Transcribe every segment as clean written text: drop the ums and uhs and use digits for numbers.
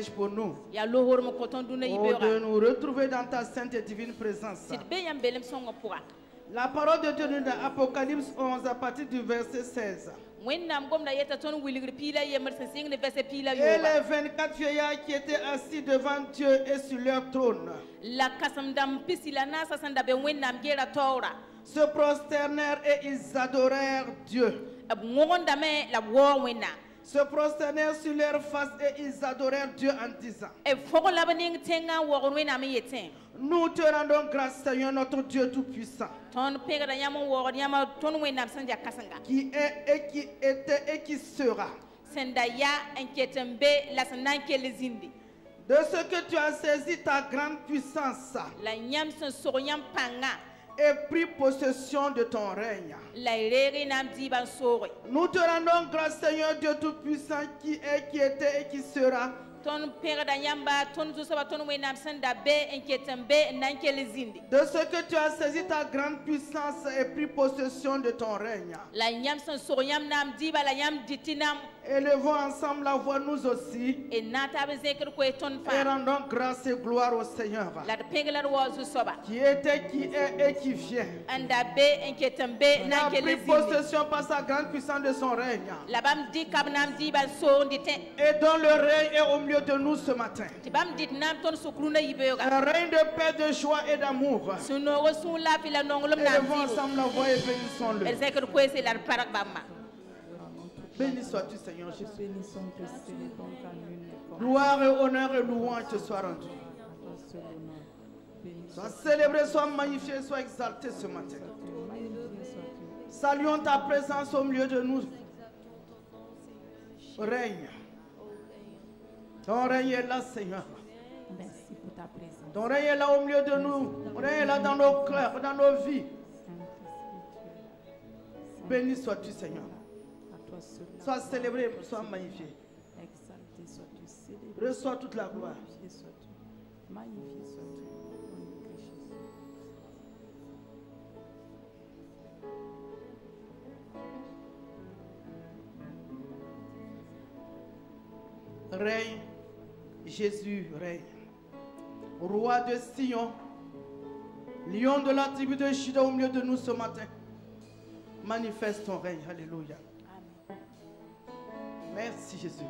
pour nous. De nous retrouver dans ta sainte et divine présence. La parole de Dieu nous dit dans Apocalypse 11 à partir du verset 16. Et les 24 vieillards qui étaient assis devant Dieu et sur leur trône se prosternèrent et ils adorèrent Dieu. Se prosternèrent sur leur face et ils adorèrent Dieu en disant: Nous te rendons grâce, Seigneur, notre Dieu Tout-Puissant, qui est et qui était et qui sera. De ce que tu as saisi ta grande puissance et pris possession de ton règne. Nous te rendons grâce, Seigneur Dieu Tout-Puissant, qui est, qui était et qui sera. De ce que tu as saisi ta grande puissance et pris possession de ton règne. Élevons ensemble la voix nous aussi et rendons grâce et gloire au Seigneur qui était, qui est et qui vient. Il a pris possession par sa grande puissance de son règne et dont le règne est au milieu de nous ce matin. Un règne de paix, de joie et d'amour. Élevons ensemble la voix et bénissons-le. Béni sois-tu, Seigneur Jésus. Gloire et honneur et louange te soient rendus. Sois célébré, sois magnifié, sois exalté ce matin. Saluons ta présence au milieu de nous. Règne. Ton règne est là, Seigneur. Merci pour ta présence. Ton règne est là au milieu de nous. Ton règne est là dans nos cœurs, dans nos vies. Béni sois-tu, Seigneur. Sois célébré, sois magnifié. Exalté sois-tu, célébré. Reçois toute la gloire. Magnifié sois-tu. Règne, Jésus règne. Roi de Sion, lion de la tribu de Juda au milieu de nous ce matin. Manifeste ton règne. Alléluia. Merci Jésus.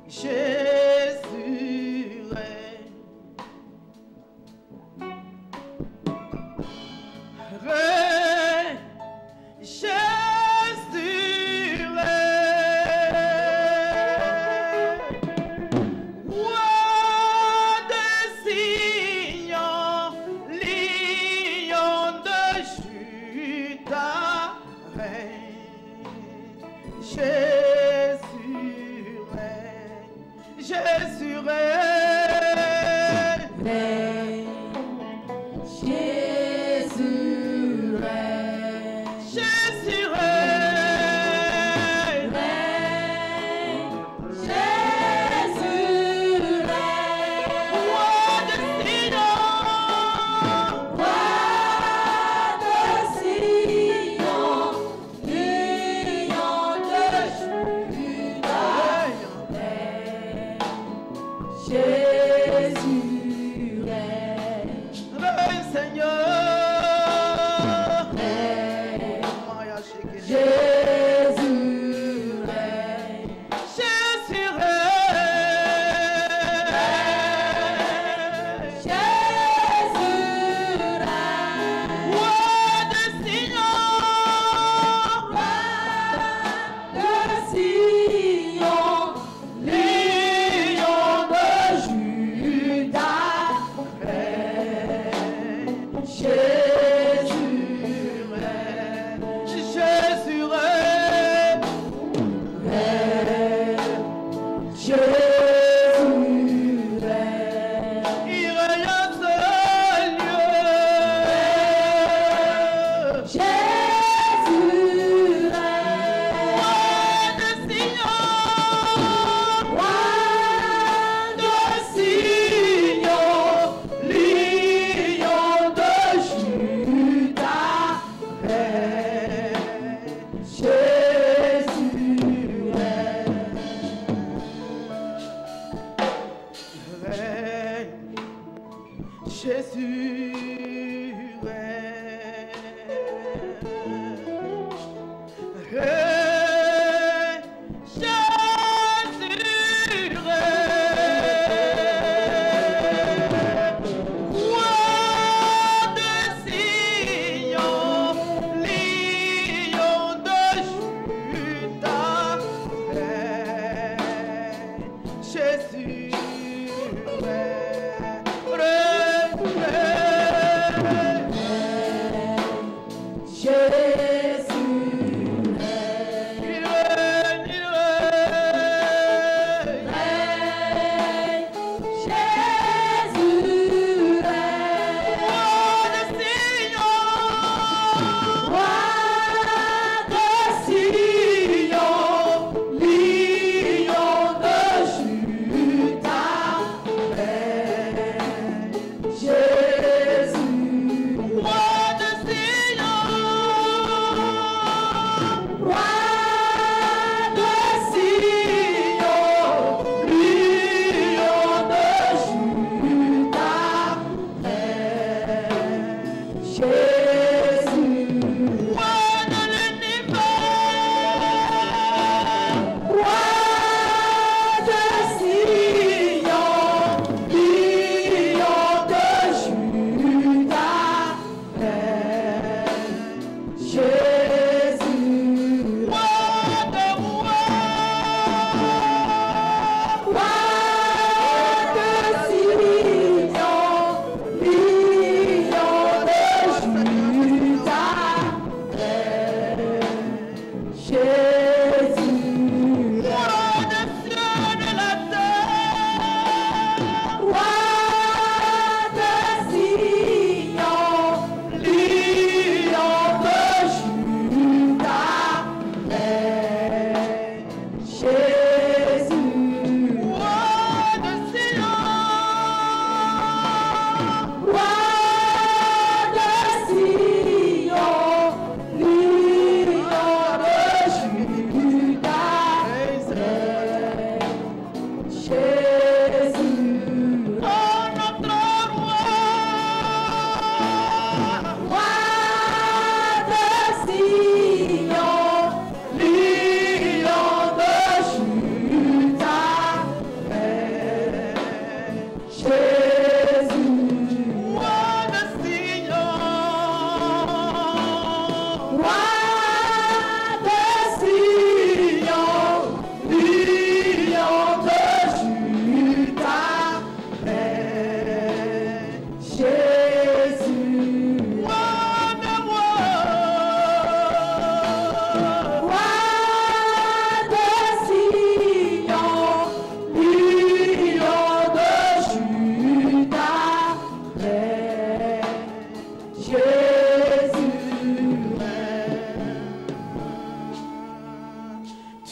Jésus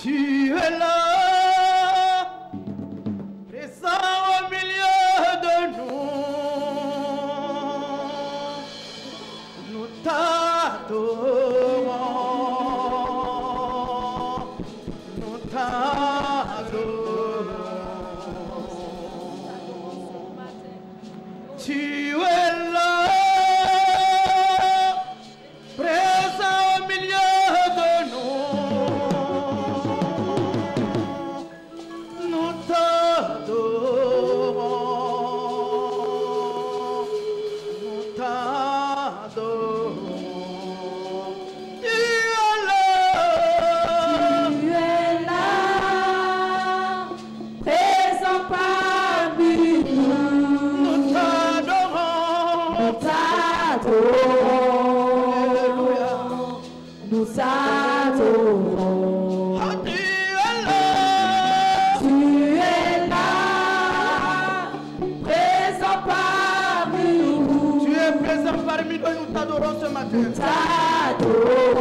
Tu es là, présent au milieu de nous. Nous t'adorons. Nous t'adorons. Tu es là, présent au milieu de nous. Nous t'adorons. Nous t'adorons. Tu es là. Tu es là, présent parmi nous. Nous t'adorons. Nous t'adorons. Nous t'adorons. Ah, tu es là. Tu es là, présent parmi nous. Tu es présent parmi nous et nous t'adorons ce matin. Nous t'adorons.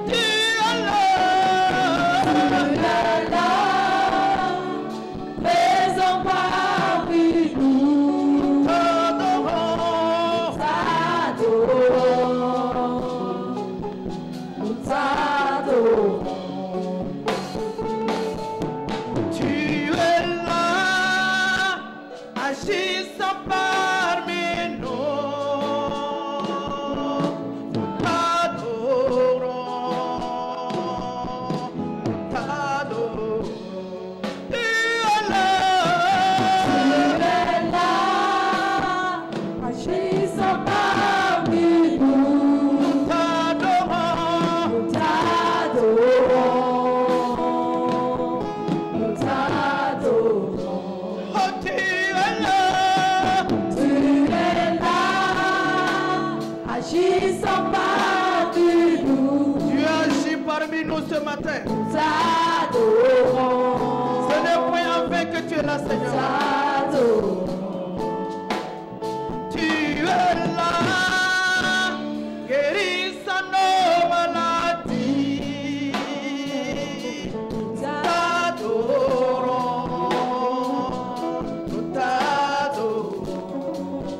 Tu es là. Tu es là, présent parmi nous. T'adorons. Nous t'adorons. Tu es là, agissant parmi nous. T'adorons. T'adorons. Tu es là. Tu es là, agissant parmi nous. T'adorons. Nous t'adorons. Nous t'adorons. Oh, tu es là. Tu es là, agissant parmi nous. Tu agis parmi nous ce matin. Nous t'adorons. Ce n'est point en vain que tu es là, Seigneur. T'adorons. Tu es là, guérissant nos maladies. T'adorons, nous t'adorons.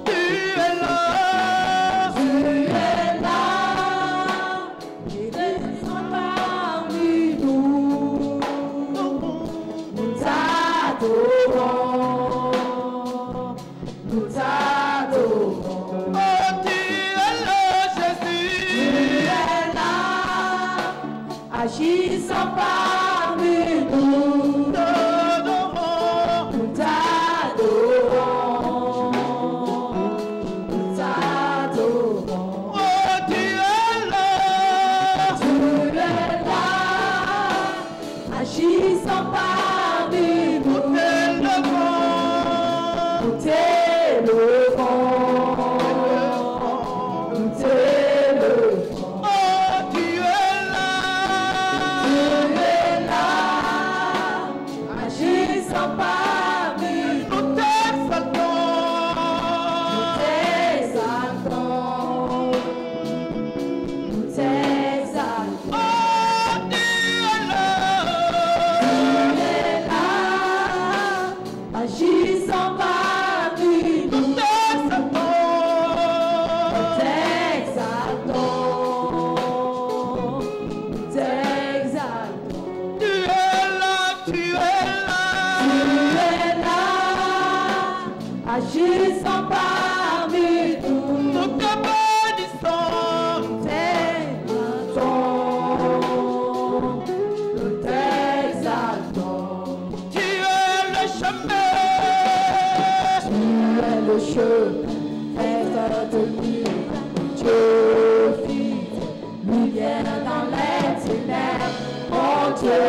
Tu es là, Tu es là, présent parmi nous. Nous t'adorons. Nous t'adorons. oh, tu es là, Jésus. Tu es là, agissant parmi nous. T'adorons, Nous t'adorons. Nous t'adorons. oh, tu es là. Tu es là, agissant parmi Nous nous. t'élevons. Nous t'élevons. Nous t'élevons. Oh, tu es là. Tu es là, agissant parmi nous. Nous t'exaltons. Nous t'exaltons. Oh, tu es là. Tu es là, agissant parmi Nous nous. t'exaltons. Nous t'exaltons. Tu es là, tu es là. Tu es là, agissant parmi nous. Nous te bénissons. Nous t'exaltons. Tu es le chemin. Tu es le chemin de vie. Dieu fils, lumière dans les ténèbres. Mon Dieu,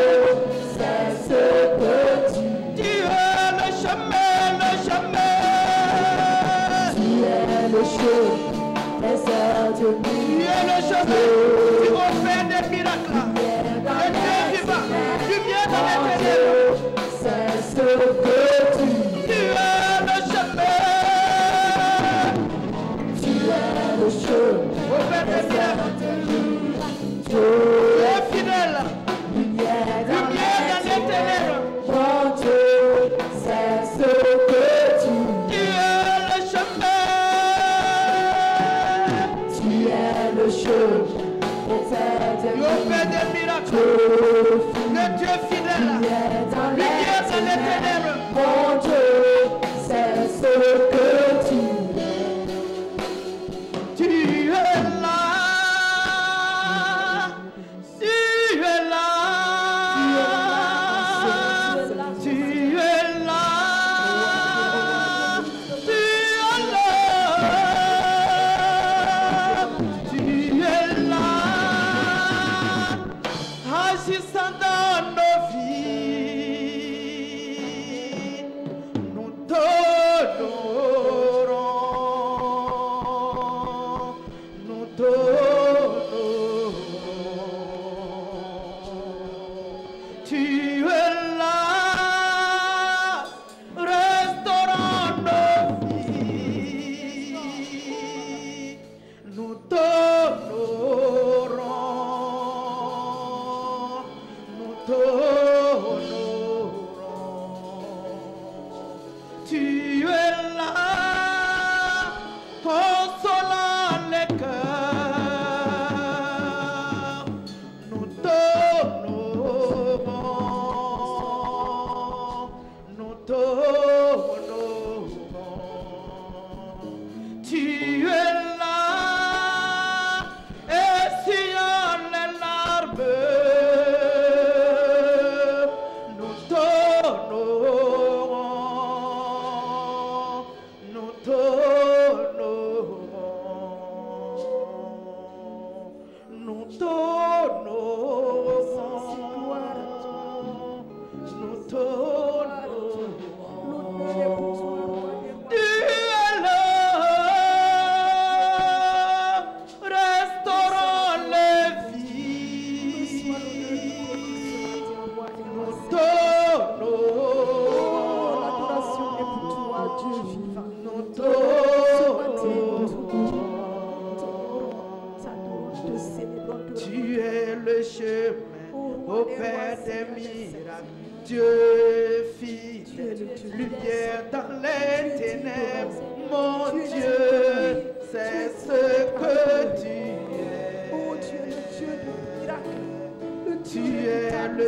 c'est ce que tu Tu es le chemin, le chemin. Tu es le chemin de Tu vie. es le chemin. Tu opères des miracles. Le Dieu vivant. Tu viens dans les ténèbres. C'est ce que tu Tu es le chemin. Tu es le chemin Opère des miracles. Tu es fidèle. Lumière dans les ténèbres. Mon Dieu, c'est ce que tu es le chemin. Tu es le chemin. Tu fais des miracles. Le Dieu fidèle. Lumière dans les ténèbres. Mon Dieu, c'est ce que tu es. Tu es là.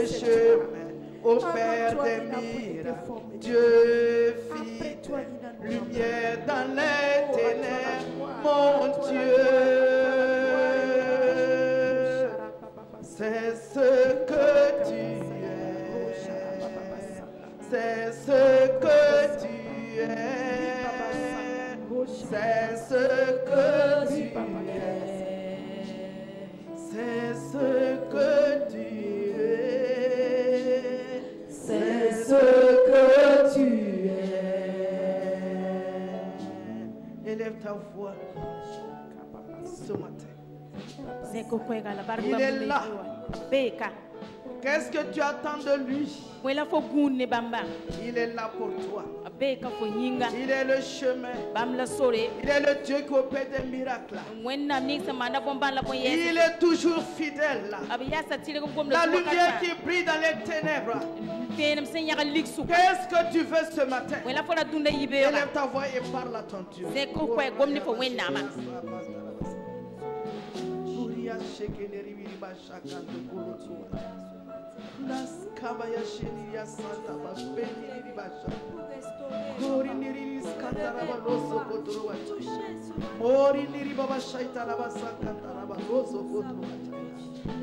Il est là. Qu'est-ce que tu attends de lui? Il est là pour toi. Il est le chemin. Il est le Dieu qui opère des miracles. Il est toujours fidèle. La lumière qui brille dans les ténèbres. Qu'est-ce que tu veux ce matin? Élève ta voix et parle à ton Dieu.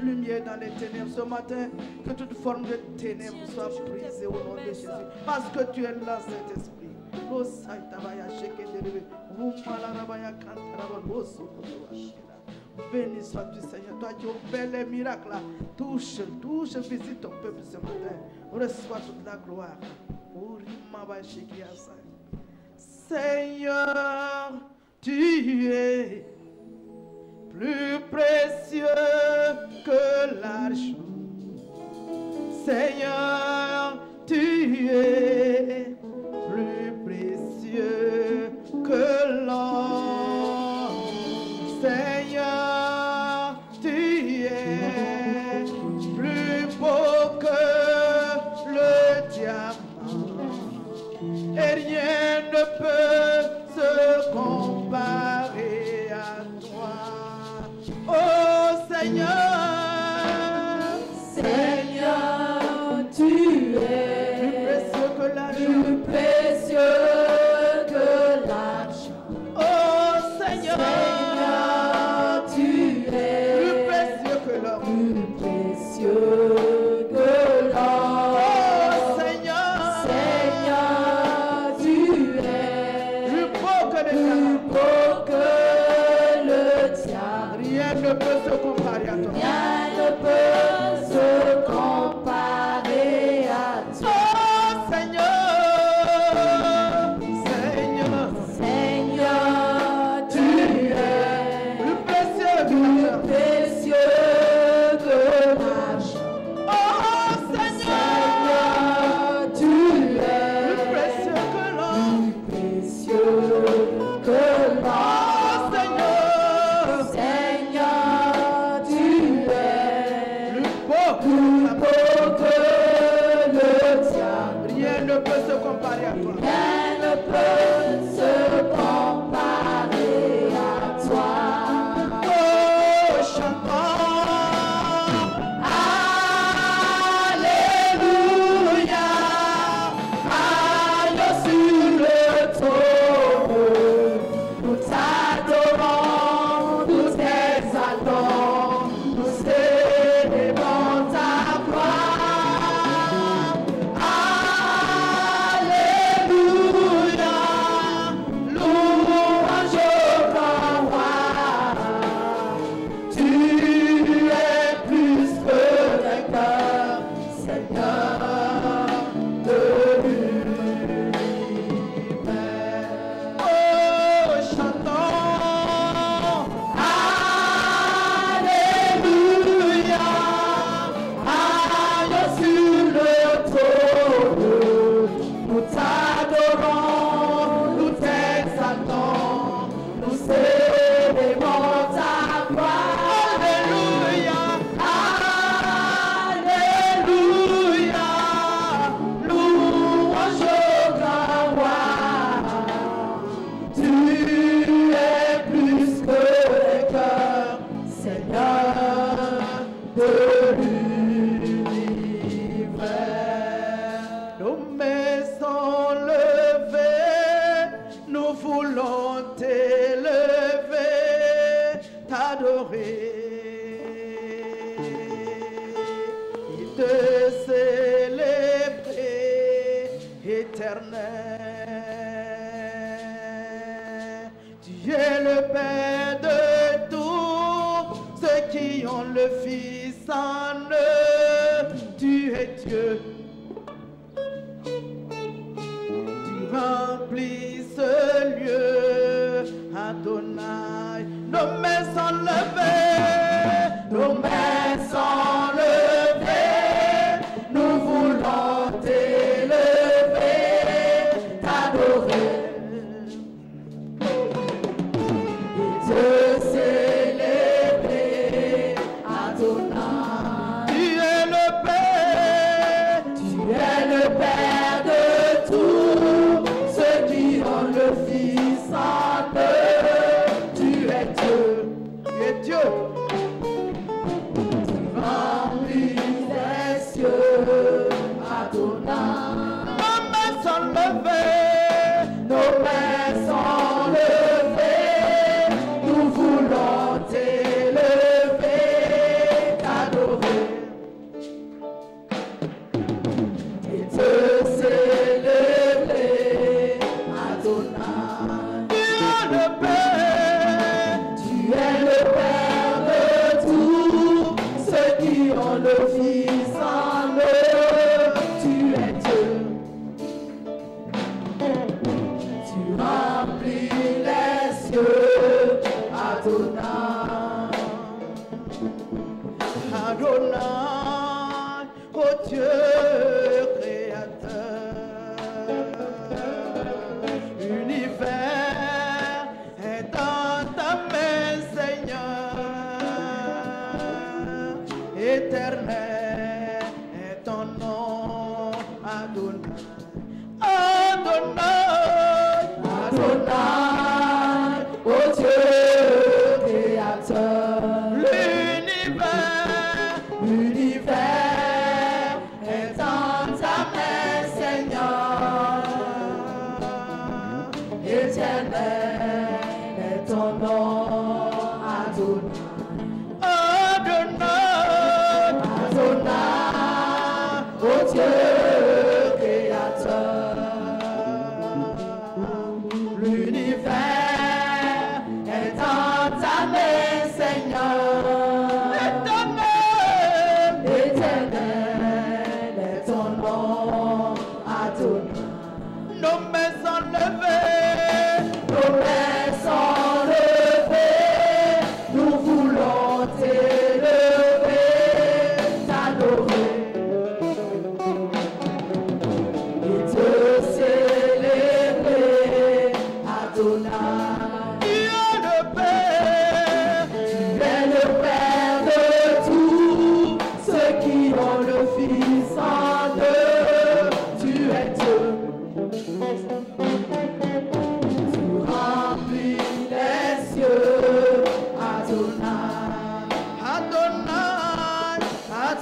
Lumière dans les ténèbres ce matin, que toute forme de ténèbres soit brisée au nom de Jésus, parce que tu es là, Saint-Esprit. Béni sois-tu, Seigneur, toi qui opères les miracles, touche, visite ton peuple ce matin. Reçois toute la gloire. Seigneur, tu es plus précieux que l'argent. Seigneur, tu es plus précieux que l'or. Seigneur, Seigneur, tu es plus précieux que l'argent. Oh Seigneur, tu es plus précieux que l'or. Plus précieux que l'or. Oh Seigneur, tu es plus beau que le diable. Rien ne peut se comparer à toi. Rien ne peut se comparer à toi. Oh Seigneur, tu es plus précieux que l'argent. Oh Seigneur, tu es plus précieux que l'or. Plus précieux que l'or. Plus beau que le diable. Rien ne peut se comparer à toi. Rien ne peut se comparer à toi. Oh, chantons. Alléluia. Agneau sur le trône. Nous t'adorons, nous t'exaltons, nous célébrons ta gloire. Alléluia. Louange au grand roi. Tu es plus que vainqueur, Seigneur de l'univers. Oh, chantons. Alléluia. Agneau sur le trône. Nous t'adorons, nous t'exaltons, nous célébrons ta gloire. Alléluia. Alléluia. Louange au grand roi. Tu es plus que vainqueur, Seigneur de l'univers. Nos mains sont levées, nous voulons t'élever, t'adorer et te célébrer, éternel. Tu es le Père de tous ceux qui ont le Fils en eux. Tu es Dieu. Tu remplis ce lieu, Adonai. Nos mains sont levées, nos mains sont levées. Nous voulons t'élever, t'adorer Et te célébrer, Adonai. Tu es le Père, Tu es le Père de tous ceux qui ont le Fils en eux. Tu es Dieu. tu es Dieu. Remplis les cieux, Adonai. Nos mains sont levées, Nos mains sont levées, nous voulons t'élever, t'adorer et te célébrer, Adonai. tu es le Père, Tu es le Père de tous ceux qui ont le Fils en eux. Tu es Dieu. Tu remplis les cieux, Adonai. Adonai, oh Dieu créateur. L'univers est dans ta main, Seigneur. Éternel est ton nom, Adonai. Adonai, Adonai, oh Dieu créateur. l'univers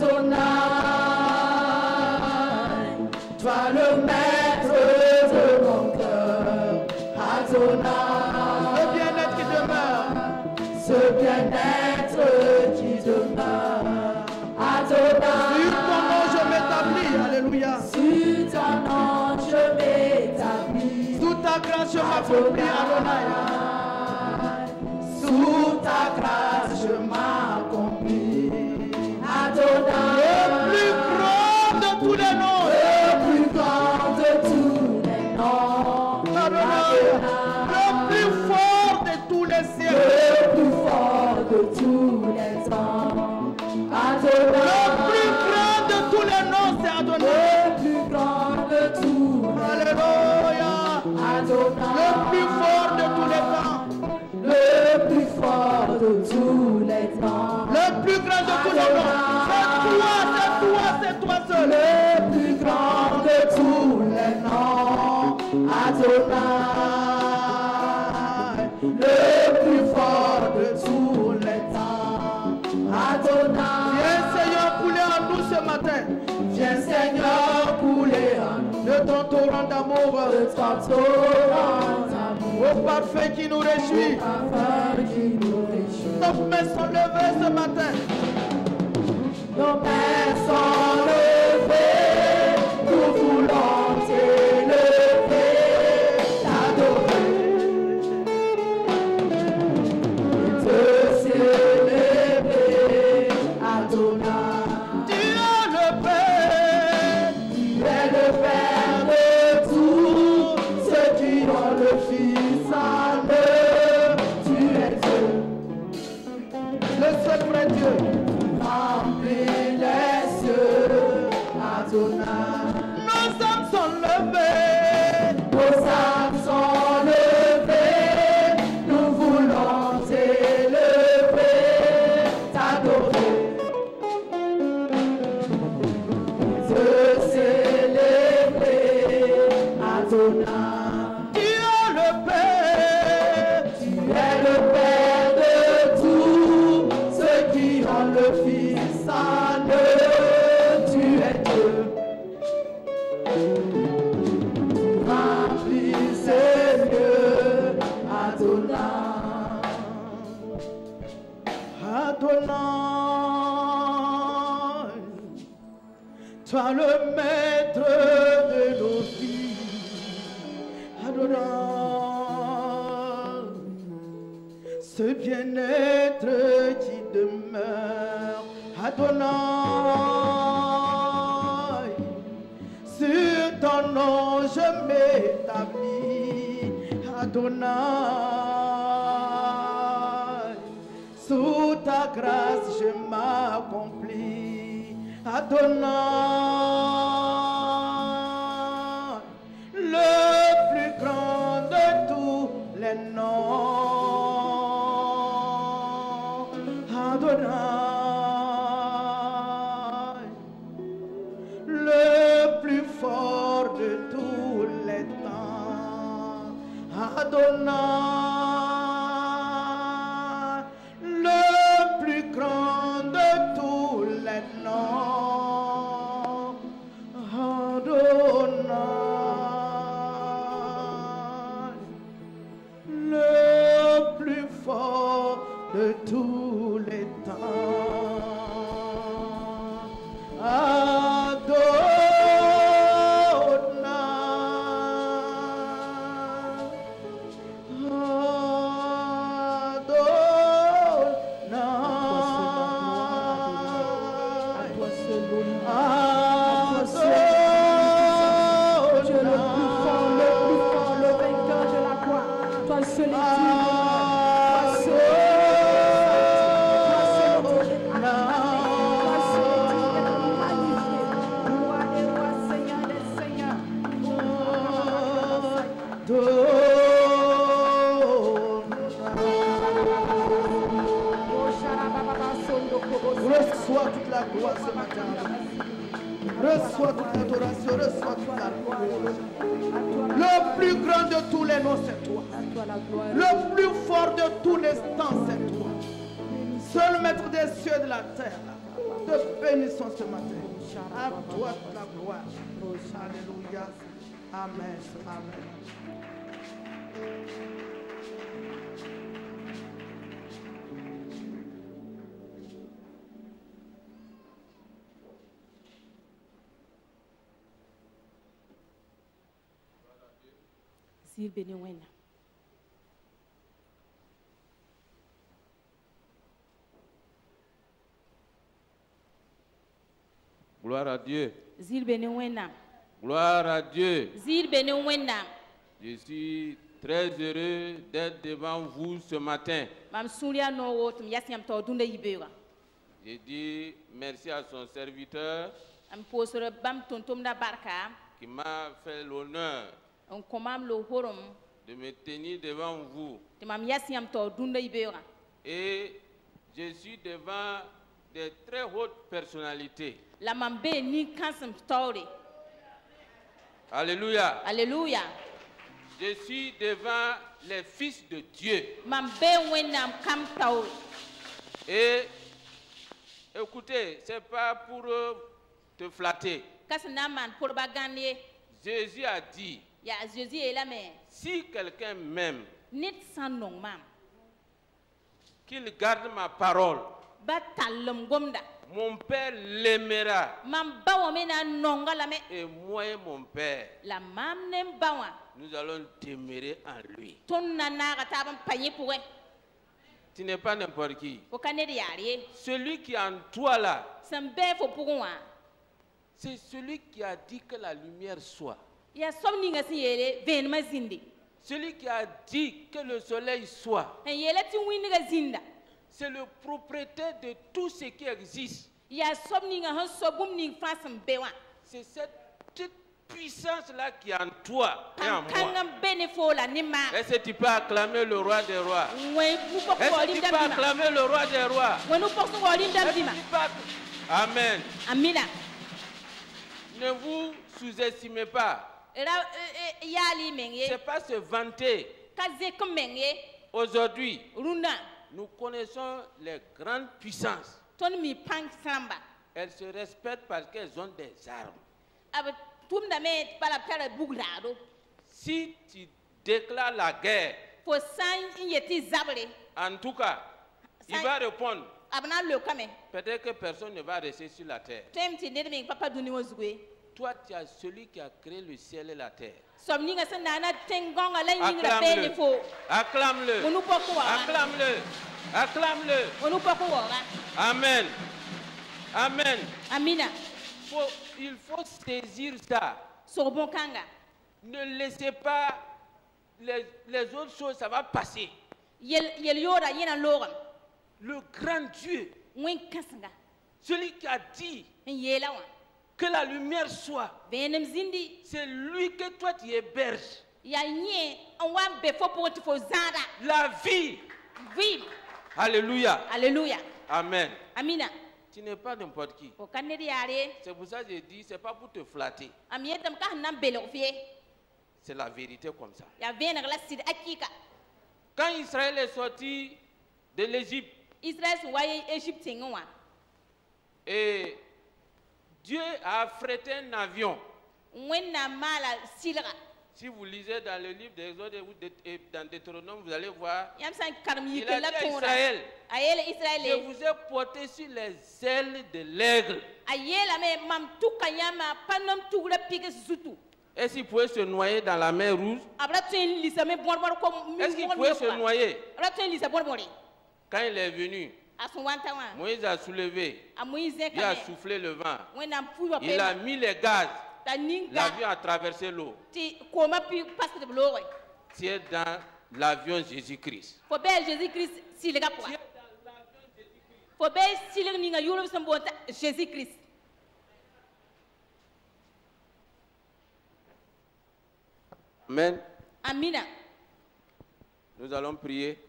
Adonai, toi le maître de mon cœur. Adonai, ce bien-être qui demeure, ce bien-être qui demeure. Adonai, sur ton nom je m'établis, alléluia. Sur ton nom je m'établis. Sous ta grâce je m'accomplis, Adonai. Sous ta grâce je m'accomplis. Adonai, Le plus grand de tous les noms, le plus grand de tous les noms. Adonai, le plus fort de tous les siècles, Le plus fort de tous les temps. Adonai, le plus grand de tous les noms, c'est Adonai. le plus grand de tous les Alléluia. Adonai, Le plus fort de tous les temps, le plus fort de tous les temps. le plus grand de tous les noms. C'est toi seul. Le plus grand de tous les noms. Adonai, le plus fort de tous les temps. Adonai, Viens Seigneur couler en nous ce matin. viens Seigneur couler en nous De ton torrent d'amour, de ton torrent d'amour. au parfait qui nous réjouit. Afin qui nous réjouit. Nos mains sont levées ce matin. Nos mains sont levées, nous voulons t'élever, t'adorer, te célébrer, Adonai. Tu es le Père, Tu es le Père de tous ceux qui ont le Fils en eux. Tu es Dieu, le seul vrai Dieu. remplis les cieux, Adonai. Nos âmes sont levées. Nos âmes sont levées, nous voulons t'élever, t'adorer, te célébrer, Adonai. Tu es le Père, Tu es le Père de tous ceux qui ont le Fils en eux. Tu es Dieu. Remplis ces lieux, Adonai. Adonai, toi le maître de nos vies. Adonai, ce bien-être qui demeure. Adonai, sur ton nom je m'établis. Adonai, sous ta grâce je m'accomplis. Adonai, le plus grand de tous les noms. Adonai, le plus fort de tous les temps. Adonai, le plus grand de tous les noms. Adonai, le plus fort de tous les temps. Reçois toute la gloire ce matin. Reçois toute l'adoration, reçois toute la gloire. Le plus grand de tous les noms, c'est toi. Le plus fort de tous les temps, c'est toi. Seul maître des cieux et de la terre. te bénissons ce matin. À toi la gloire. Alléluia. Amen. Amen. Gloire à Dieu. Gloire à Dieu. Je suis très heureux d'être devant vous ce matin. Je dis merci à son serviteur qui m'a fait l'honneur de me tenir devant vous. Et je suis devant des très hautes personnalités. Alléluia. Alléluia. Je suis devant les fils de Dieu. Et écoutez, ce n'est pas pour te flatter. Jésus a dit, si quelqu'un m'aime, qu'il garde ma parole, mon Père l'aimera. Et moi et mon Père, nous allons demeurer en lui. Tu n'es pas n'importe qui. Celui qui est en toi là, c'est celui qui a dit que la lumière soit. Celui qui a dit que le soleil soit. C'est le propriétaire de tout ce qui existe. C'est cette puissance-là qui est en toi et en moi. Est-ce que tu peux acclamer le roi des rois? Est-ce que tu peux acclamer le roi des rois? Amen. Ne vous sous-estimez pas. C'est pas se vanter. Aujourd'hui, nous connaissons les grandes puissances. Elles se respectent parce qu'elles ont des armes. Si tu déclares la guerre, en tout cas, il va répondre. Peut-être que personne ne va rester sur la terre. Toi, tu as celui qui a créé le ciel et la terre. Acclame-le. Acclame-le. Acclame-le. Acclame-le. Amen. Amen. Il faut saisir ça. Ne laissez pas les autres choses, ça va passer. Le grand Dieu, celui qui a dit que la lumière soit, c'est lui que toi tu héberges. La vie. Alléluia. Alléluia. Amen. Amina. Tu n'es pas n'importe qui. C'est pour ça que je dis, c'est pas pour te flatter. C'est la vérité comme ça. Quand Israël est sorti de l'Égypte, et Dieu a affrété un avion. Si vous lisez dans le livre d'Exode et dans Deutéronome, vous allez voir, il a dit à Israël, je vous ai porté sur les ailes de l'aigle. Est-ce qu'il pouvait se noyer dans la mer Rouge? Est-ce qu'il pouvait se noyer? Quand il est venu, Moïse a soulevé, il a soufflé le vent, il a mis les gaz, l'avion a traversé l'eau. Tu es dans l'avion Jésus-Christ. Jésus-Christ. Amen. Amina. Nous allons prier.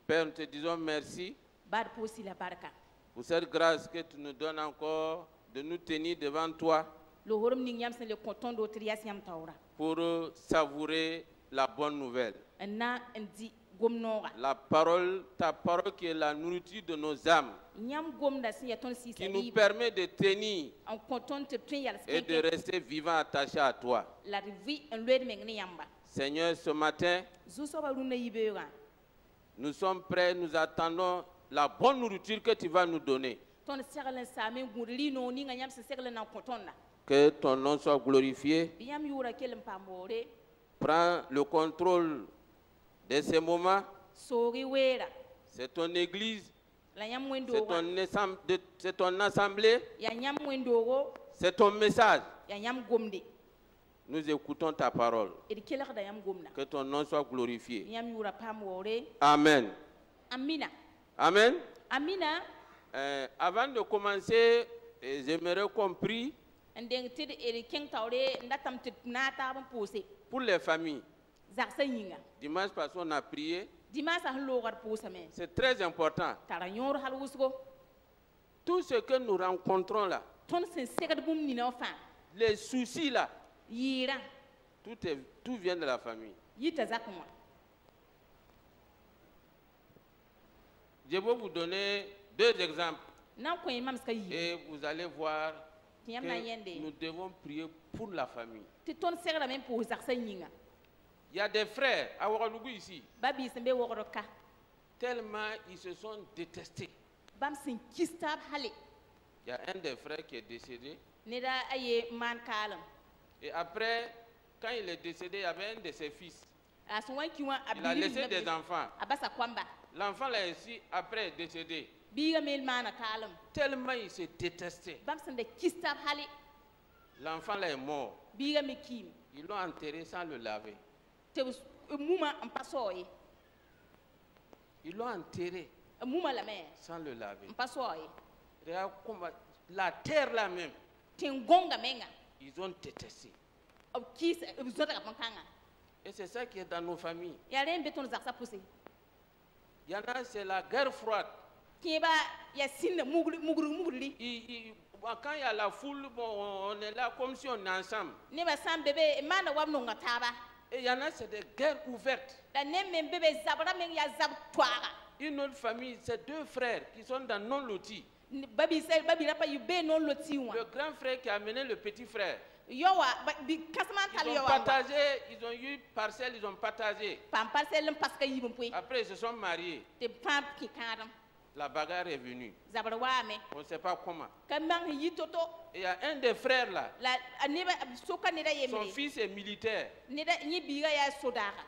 Père, nous te disons merci pour cette grâce que tu nous donnes encore de nous tenir devant toi pour savourer la bonne nouvelle. La parole, ta parole qui est la nourriture de nos âmes, qui nous permet de tenir et de rester vivants attachés à toi. Seigneur, ce matin, nous sommes prêts, nous attendons la bonne nourriture que tu vas nous donner. Que ton nom soit glorifié. Prends le contrôle de ces moments. C'est ton église. C'est ton assemblée. C'est ton message. Nous écoutons ta parole. Que ton nom soit glorifié. Amen. Amen. Avant de commencer, j'aimerais qu'on prie pour les familles. Dimanche passé, on a prié. C'est très important. Tout ce que nous rencontrons là, les soucis là, tout vient de la famille. Je vais vous donner 2 exemples. Et vous allez voir que nous devons prier pour la famille. Il y a des frères à Ouagadougou ici. Tellement ils se sont détestés. Il y a un des frères qui est décédé. Et après, quand il est décédé, il y avait un de ses fils. Il a laissé des enfants. L'enfant là ici, après, est décédé. Tellement il s'est détesté. L'enfant là est mort. Ils l'ont enterré sans le laver. Ils l'ont enterré sans le laver. Regarde comment la terre là même, ils ont détesté. Et c'est ça qui est dans nos familles. Il y en a, c'est la guerre froide. Quand il y a la foule, bon, on est là comme si on est ensemble. Et il y en a, c'est des guerres ouvertes. Une autre famille, c'est 2 frères qui sont dans non-loti. Le grand frère qui a amené le petit frère. Ils ont partagé, ils ont eu parcelle, ils ont partagé. Après, ils se sont mariés. La bagarre est venue. On ne sait pas comment. Et il y a un des frères là. Son fils est militaire. Lui,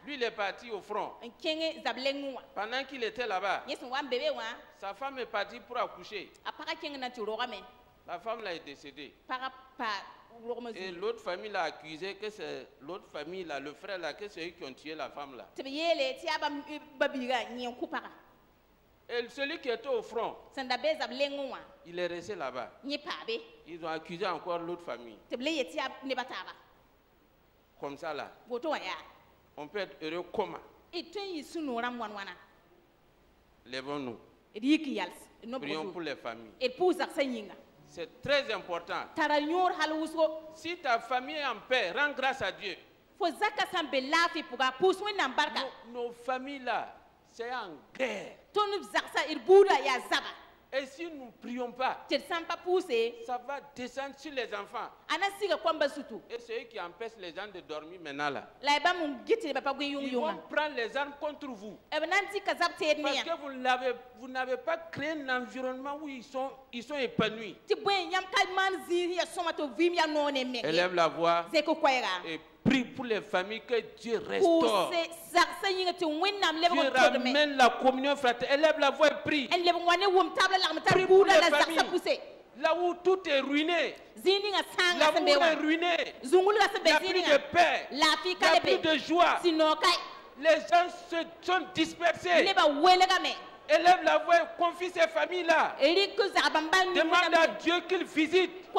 il est parti au front. Pendant qu'il était là-bas, sa femme est partie pour accoucher. La femme là est décédée. Et l'autre famille l'a accusé que c'est l'autre famille là, le frère là, que c'est eux qui ont tué la femme là. Et celui qui était au front, il est resté là-bas. Ils ont accusé encore l'autre famille. Comme ça là, on peut être heureux comment? Lèvons-nous. Prions pour les familles. C'est très important. Si ta famille est en paix, rends grâce à Dieu. Nos familles là, c'est en guerre. Et si nous ne prions pas, ça va descendre sur les enfants. Et ceux qui empêchent les gens de dormir maintenant là, ils vont prendre les armes contre vous. Parce que vous n'avez pas créé un environnement où ils sont épanouis. Élève la voix et prie pour les familles que Dieu restaure. Dieu ramène la communion fraternelle. Élève la voix et prie. Prie pour les familles. Là où tout est ruiné, l'amour est ruiné, il n'y a plus de paix, il n'y a plus de joie. Les gens se sont dispersés. Élève la voix et confie ces familles-là. Demande à Dieu qu'il visite. Il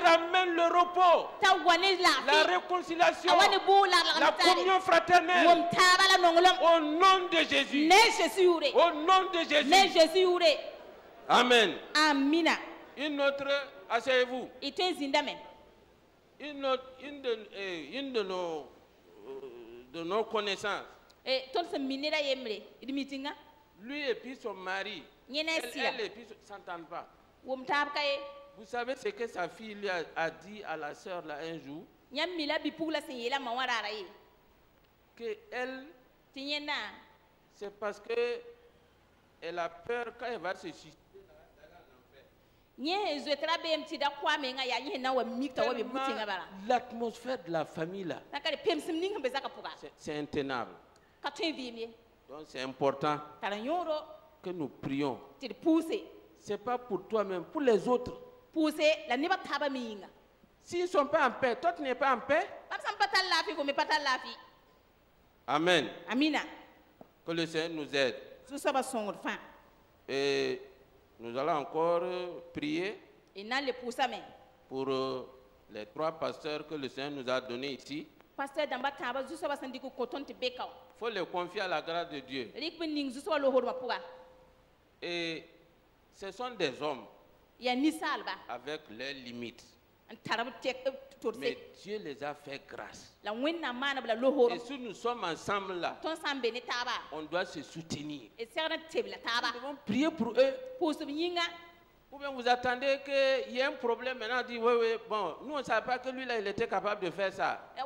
ramène le repos, la réconciliation, la communion fraternelle. Au nom de Jésus. Au nom de Jésus. Amen. Une autre, asseyez-vous. Une de nos connaissances. Lui et puis son mari, elle et puis s'entendent pas. Vous savez ce que sa fille lui a dit à la sœur là un jour? Que elle, c'est parce que elle a peur quand elle va se suicider. L'atmosphère de la famille là, c'est intenable. Donc c'est important que nous prions. C'est pas pour toi-même, pour les autres. S'ils ne sont pas en paix, toi tu n'es pas en paix. Amen. Que le Seigneur nous aide. Et nous allons encore prier pour les 3 pasteurs que le Seigneur nous a donnés ici. Il faut les confier à la grâce de Dieu. Et ce sont des hommes avec leurs limites. Mais Dieu les a fait grâce. Et si nous sommes ensemble là, on doit se soutenir. Nous devons prier pour eux. Ou bien vous attendez qu'il y ait un problème maintenant, on dit oui, bon, nous on ne savait pas que lui là il était capable de faire ça. Il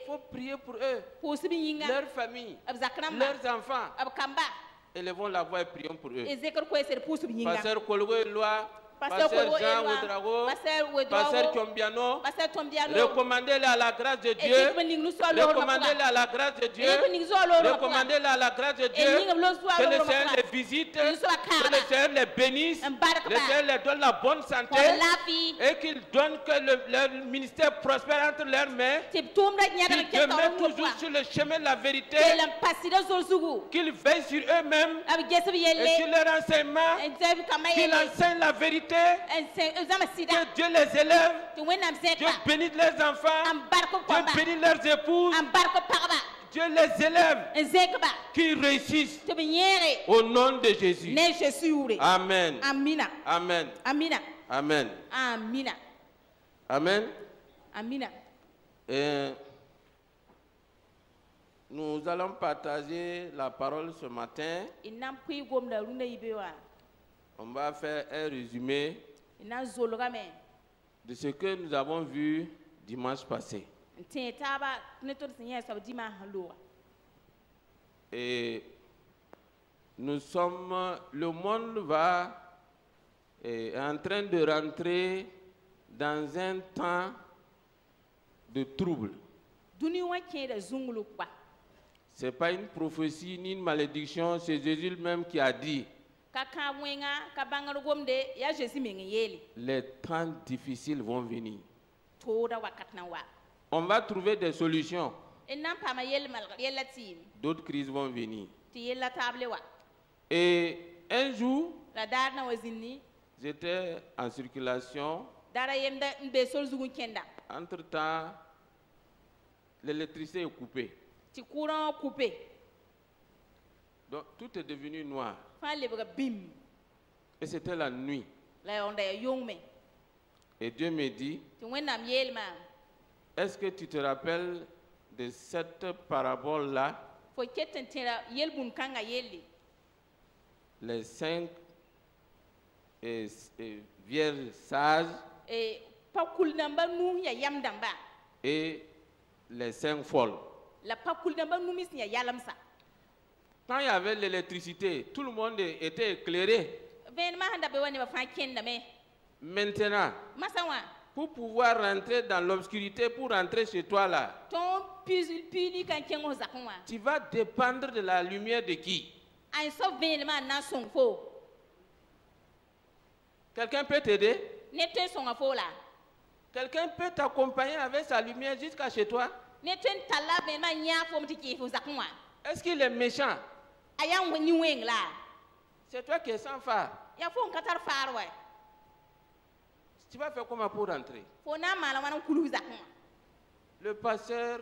faut prier pour eux, leur famille, leurs enfants. Élevons la voix et prions pour eux. Pasteur Kolgo Eloi, Pasteur Jean Ouedraogo, Pasteur Chombiano, recommandez-les à la grâce de Dieu. Recommandez-les à la grâce de Dieu. Recommandez-les à la grâce de Dieu. Que le Seigneur les visite, que le Seigneur les bénisse, que le Seigneur les donne la bonne santé et qu'il donne que leur ministère prospère entre leurs mains. Qu'ils demeurent toujours sur le chemin de la vérité. Qu'ils veillent sur eux-mêmes et sur leur enseignement. Qu'ils enseignent la vérité. Que Dieu les élève. Dieu bénisse leurs enfants. Dieu bénisse leurs épouses. Dieu les élève. Qu'ils réussissent. Au nom de Jésus. Amen. Amen. Amen. Amen. Amen. Et nous allons partager la parole ce matin. On va faire un résumé de ce que nous avons vu dimanche passé. Et nous sommes, le monde est en train de rentrer dans un temps de trouble. Ce n'est pas une prophétie ni une malédiction, c'est Jésus lui-même qui a dit. Les temps difficiles vont venir. On va trouver des solutions. D'autres crises vont venir. Et un jour, j'étais en circulation. Entre-temps, l'électricité est coupée. Donc tout est devenu noir. Et c'était la nuit. Et Dieu me dit, est-ce que tu te rappelles de cette parabole-là? Les 5 vierges sages et les 5 folles. Quand il y avait l'électricité, tout le monde était éclairé. Maintenant, pour pouvoir rentrer dans l'obscurité, pour rentrer chez toi là, tu vas dépendre de la lumière de qui? Quelqu'un peut t'aider? Quelqu'un peut t'accompagner avec sa lumière jusqu'à chez toi? Est-ce qu'il est méchant? C'est toi qui es sans phare. Tu vas faire comment pour rentrer? Le pasteur,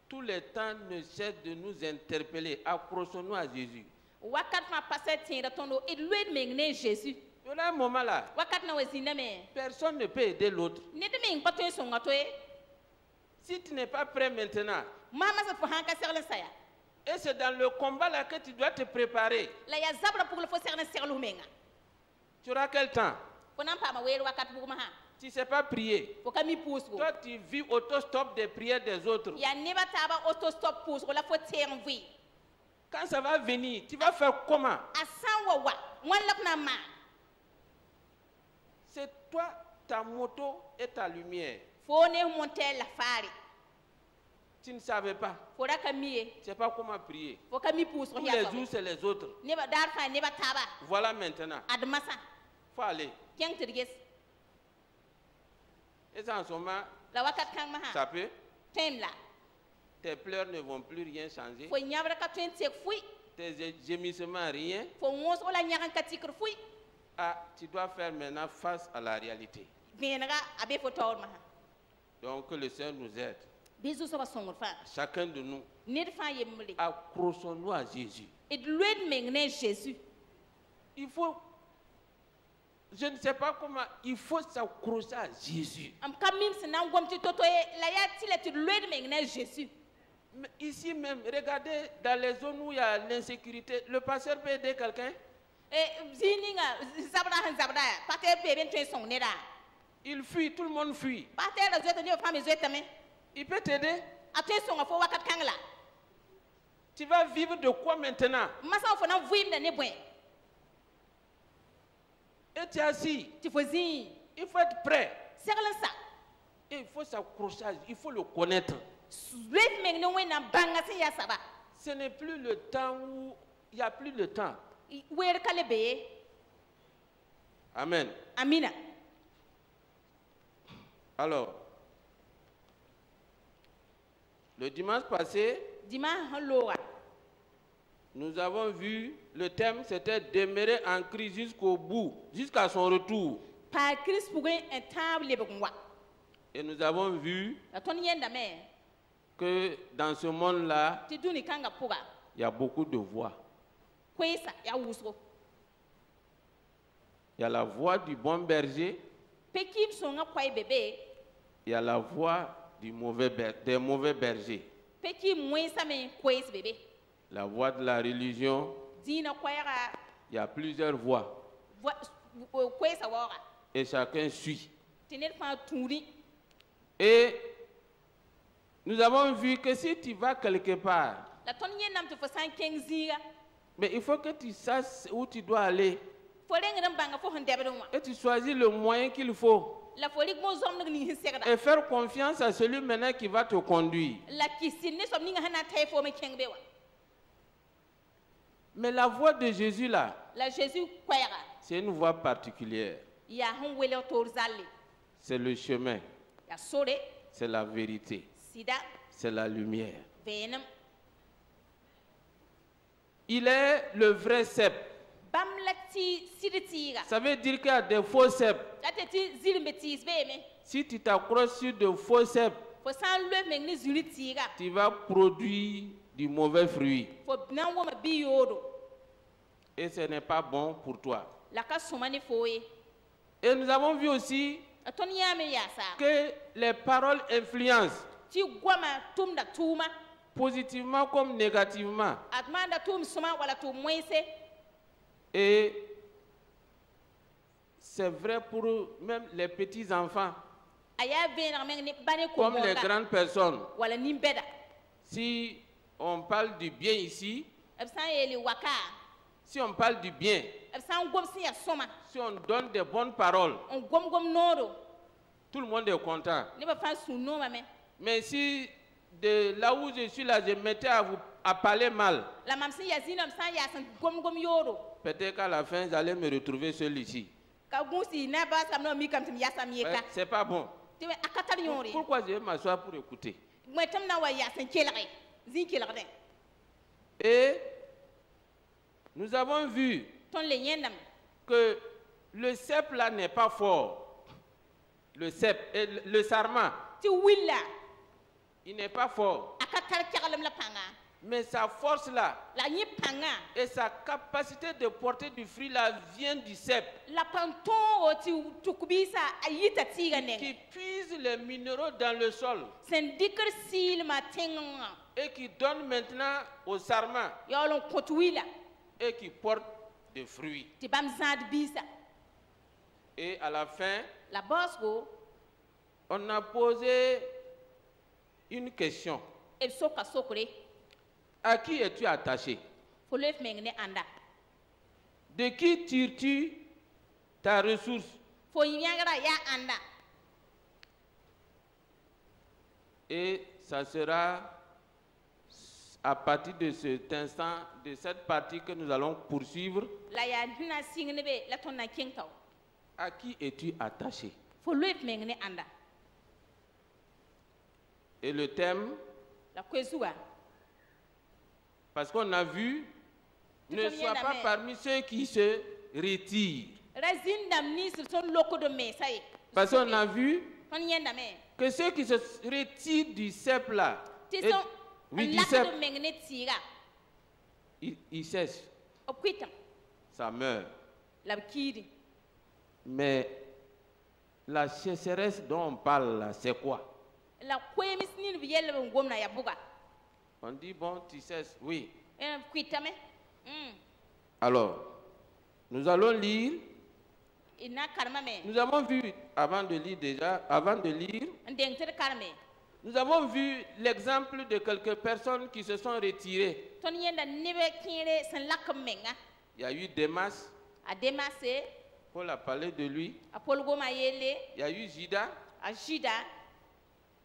tous les temps, ne cesse de nous interpeller. Approchons-nous à Jésus. Il y a un moment là, personne ne peut aider l'autre. Si tu n'es pas prêt maintenant, et c'est dans le combat là que tu dois te préparer. Tu auras quel temps? Tu ne sais pas prier. Toi, tu vis autostop des prières des autres. Quand ça va venir, tu vas faire comment? C'est toi, ta moto et ta lumière. Tu ne savais pas. Tu ne sais pas comment prier. Tous les jours, c'est les autres. Voilà maintenant. Il faut aller. Et ça, en ce moment, ça peut. Tes pleurs ne vont plus rien changer. Tes gémissements, rien. Ah, tu dois faire maintenant face à la réalité. Donc que le Seigneur nous aide. Chacun de nous, accrochons-nous à Jésus. Il faut, je ne sais pas comment, il faut s'accrocher à Jésus. Mais ici même, regardez dans les zones où il y a l'insécurité, le pasteur peut aider quelqu'un. Il fuit, tout le monde fuit. Il peut t'aider. Tu vas vivre de quoi maintenant? Et tu es assis. Il faut être prêt. Et il faut s'accrocher, il faut le connaître. Ce n'est plus le temps où il n'y a plus de temps. Amen. Amina. Alors, le dimanche passé, nous avons vu, le thème c'était demeurer en Christ jusqu'au bout, jusqu'à son retour. Et nous avons vu que dans ce monde-là, il y a beaucoup de voix. Il y a la voix du bon berger. Il y a la voix des mauvais bergers. La voix de la religion. Il y a plusieurs voix. Et chacun suit. Et nous avons vu que si tu vas quelque part, mais il faut que tu saches où tu dois aller. Et tu choisis le moyen qu'il faut. Et faire confiance à celui maintenant qui va te conduire. Mais la voix de Jésus là, c'est une voix particulière. C'est le chemin. C'est la vérité. C'est la lumière. Il est le vrai cep. Ça veut dire qu'il y a des faux cèpes. Si tu t'accroches sur de faux cèpes, tu vas produire du mauvais fruit. Et ce n'est pas bon pour toi. Et nous avons vu aussi que les paroles influencent positivement comme négativement. Et c'est vrai pour même les petits enfants, comme les grandes personnes. Si on parle du bien ici, si on parle du bien, si on donne des bonnes paroles, tout le monde est content. Mais si de là où je suis là, je mettais à parler mal, peut-être qu'à la fin, j'allais me retrouver seul ici. C'est pas bon. Pourquoi je vais m'asseoir pour écouter? Et nous avons vu que le cep là n'est pas fort. Le cep, le sarment, il n'est pas fort. Mais sa force là et sa capacité de porter du fruit là vient du cep. Qui puise les minéraux dans le sol. Et qui donne maintenant au sarment. Et qui porte des fruits. Et à la fin, on a posé une question. À qui es-tu attaché? De qui tires-tu ta ressource? Et ça sera à partir de cet instant, de cette partie que nous allons poursuivre. À qui es-tu attaché? Et le thème, parce qu'on a vu, ne sois pas parmi ceux qui se retirent. Parce qu'on a vu que ceux qui se retirent du cep là, il sèche, ça meurt. Mais la sécheresse dont on parle là, c'est quoi? On dit bon, tu cesses, oui. Alors, nous allons lire. Nous avons vu, avant de lire, nous avons vu l'exemple de quelques personnes qui se sont retirées. Il y a eu Demas. Paul a parlé de lui. Il y a eu Judas.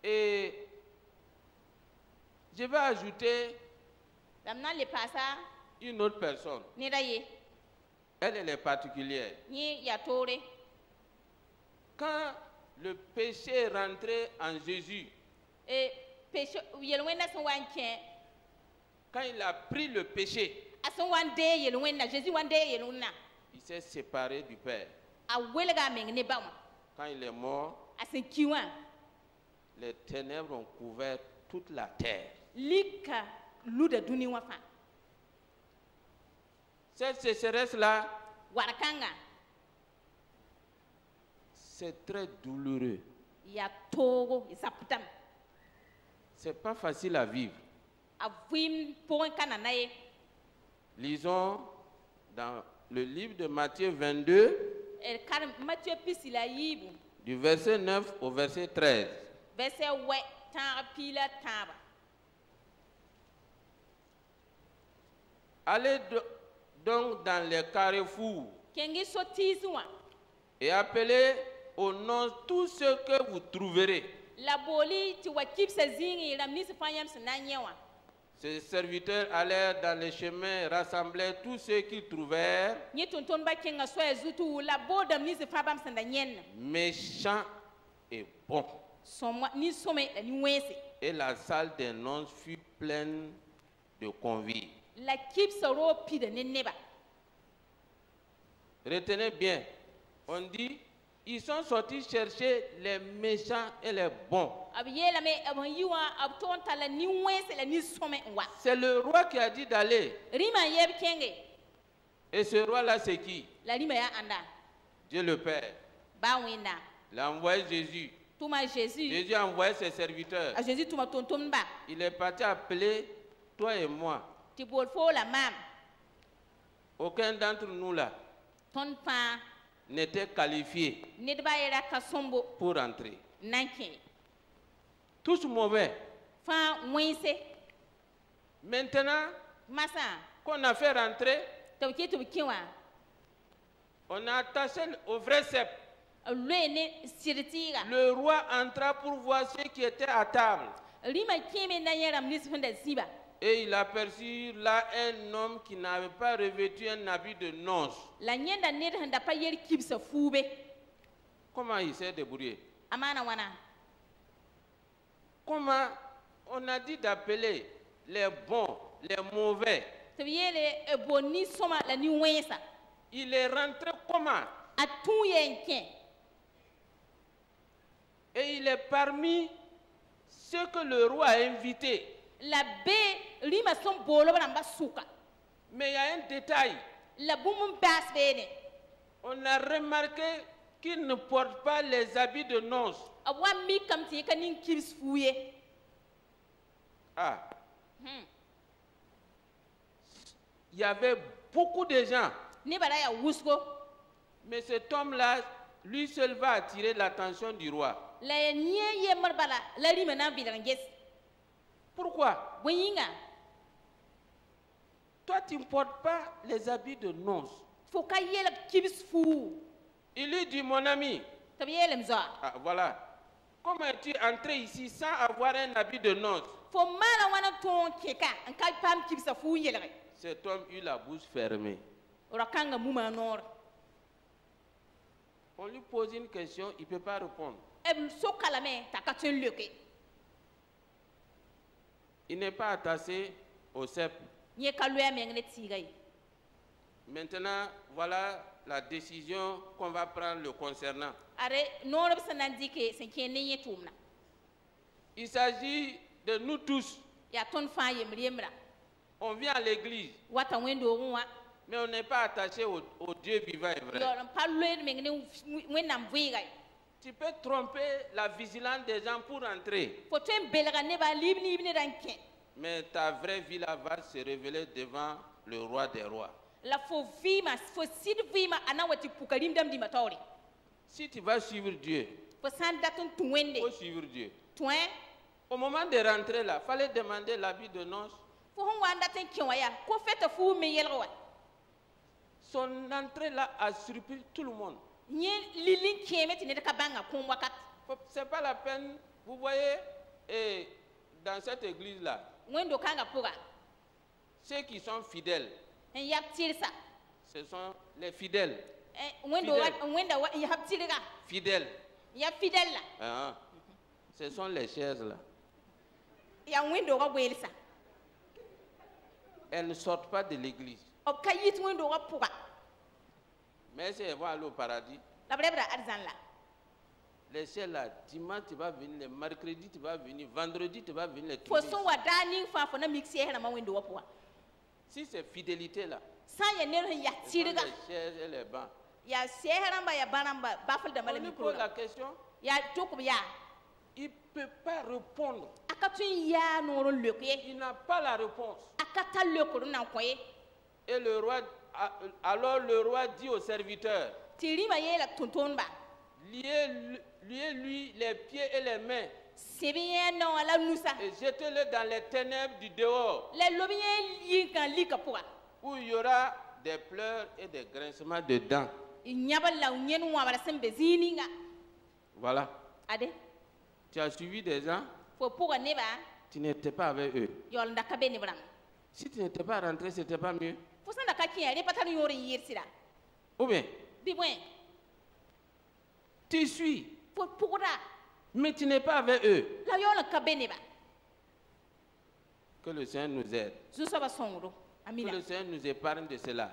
Et je vais ajouter une autre personne. Elle est particulière. Quand le péché est rentré en Jésus, quand il a pris le péché, il s'est séparé du Père. Quand il est mort, les ténèbres ont couvert toute la terre. Cette sécheresse-là, c'est très douloureux. C'est pas facile à vivre. Lisons dans le livre de Matthieu 22, du verset 9 au verset 13. Allez donc dans les carrefours et appelez au nom tous ceux que vous trouverez. Ces serviteurs allèrent dans les chemins et rassemblaient tous ceux qu'ils trouvèrent, méchants et bons. Et la salle des noces fut pleine de convives. Retenez bien, on dit, ils sont sortis chercher les méchants et les bons. C'est le roi qui a dit d'aller. Et ce roi-là, c'est qui? Dieu le Père. Il a envoyé Jésus. Jésus a envoyé ses serviteurs. Il est parti appeler toi et moi. Aucun d'entre nous là n'était qualifié pour entrer. Tous mauvais. Maintenant qu'on a fait rentrer, on a attaché au vrai cep. Le roi entra pour voir ceux qui étaient à table. Et il aperçut là un homme qui n'avait pas revêtu un habit de noces. Comment il s'est débrouillé? Comment on a dit d'appeler les bons, les mauvais? Il est rentré comment? Et il est parmi ceux que le roi a invités. Mais il y a un détail. On a remarqué qu'il ne porte pas les habits de noces. Ah. Il y avait beaucoup de gens. Mais cet homme-là, lui seul va attirer l'attention du roi. Pourquoi? Toi, tu ne portes pas les habits de noces. Il lui dit, mon ami, ah, voilà, comment es-tu entré ici sans avoir un habit de noces? Cet homme eut la bouche fermée. On lui pose une question, il ne peut pas répondre. Il n'est pas attaché au cep. Maintenant, voilà la décision qu'on va prendre le concernant. Il s'agit de nous tous. On vient à l'église, mais on n'est pas attaché au Dieu vivant et vrai. Tu peux tromper la vigilance des gens pour entrer. Mais ta vraie vie là va se révéler devant le roi des rois. Si tu vas suivre Dieu, faut suivre Dieu. Au moment de rentrer là, il fallait demander l'habit de noces. Son entrée là a surpris tout le monde. C'est pas la peine, vous voyez, et dans cette église là, ceux qui sont fidèles, ce sont les fidèles. Fidèles. Ah, ce sont les chaises là. Elles ne sortent pas de l'église. Mais si elles vont aller au paradis, les chaises là, dimanche tu vas venir, le mercredi tu vas venir, vendredi tu vas venir, les tous. Si c'est fidélité là, les chaises et les bancs. On lui pose la question, il ne peut pas répondre. Il n'a pas la réponse. Et le roi, alors le roi dit au serviteur, liez-lui les pieds et les mains et jetez-le dans les ténèbres du dehors, où il y aura des pleurs et des grincements de dents. Voilà. Tu as suivi des gens, tu n'étais pas avec eux. Si tu n'étais pas rentré, ce n'était pas mieux. Ou bien, tu suis, mais tu n'es pas avec eux. Que le Seigneur nous aide. Que le Seigneur nous épargne de cela.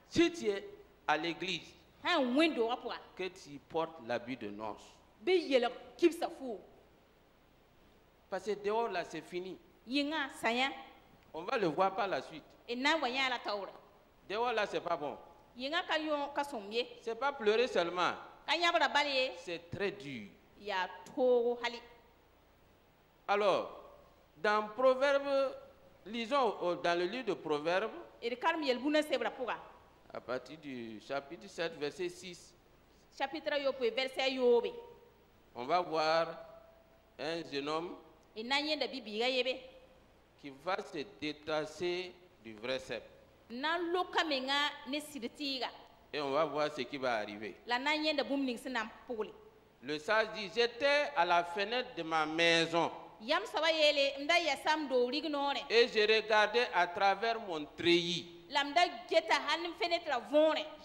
Si tu es à l'église, que tu portes l'habit de noces. Parce que dehors là, c'est fini. On va le voir par la suite. Dehors là, c'est pas bon. C'est pas pleurer seulement. C'est très dur. Alors, dans Proverbes, lisons dans le livre de Proverbes, à partir du chapitre 7, verset 6, on va voir un jeune homme qui va se détacher du vrai cep. Et on va voir ce qui va arriver. Le sage dit, j'étais à la fenêtre de ma maison et je regardais à travers mon treillis.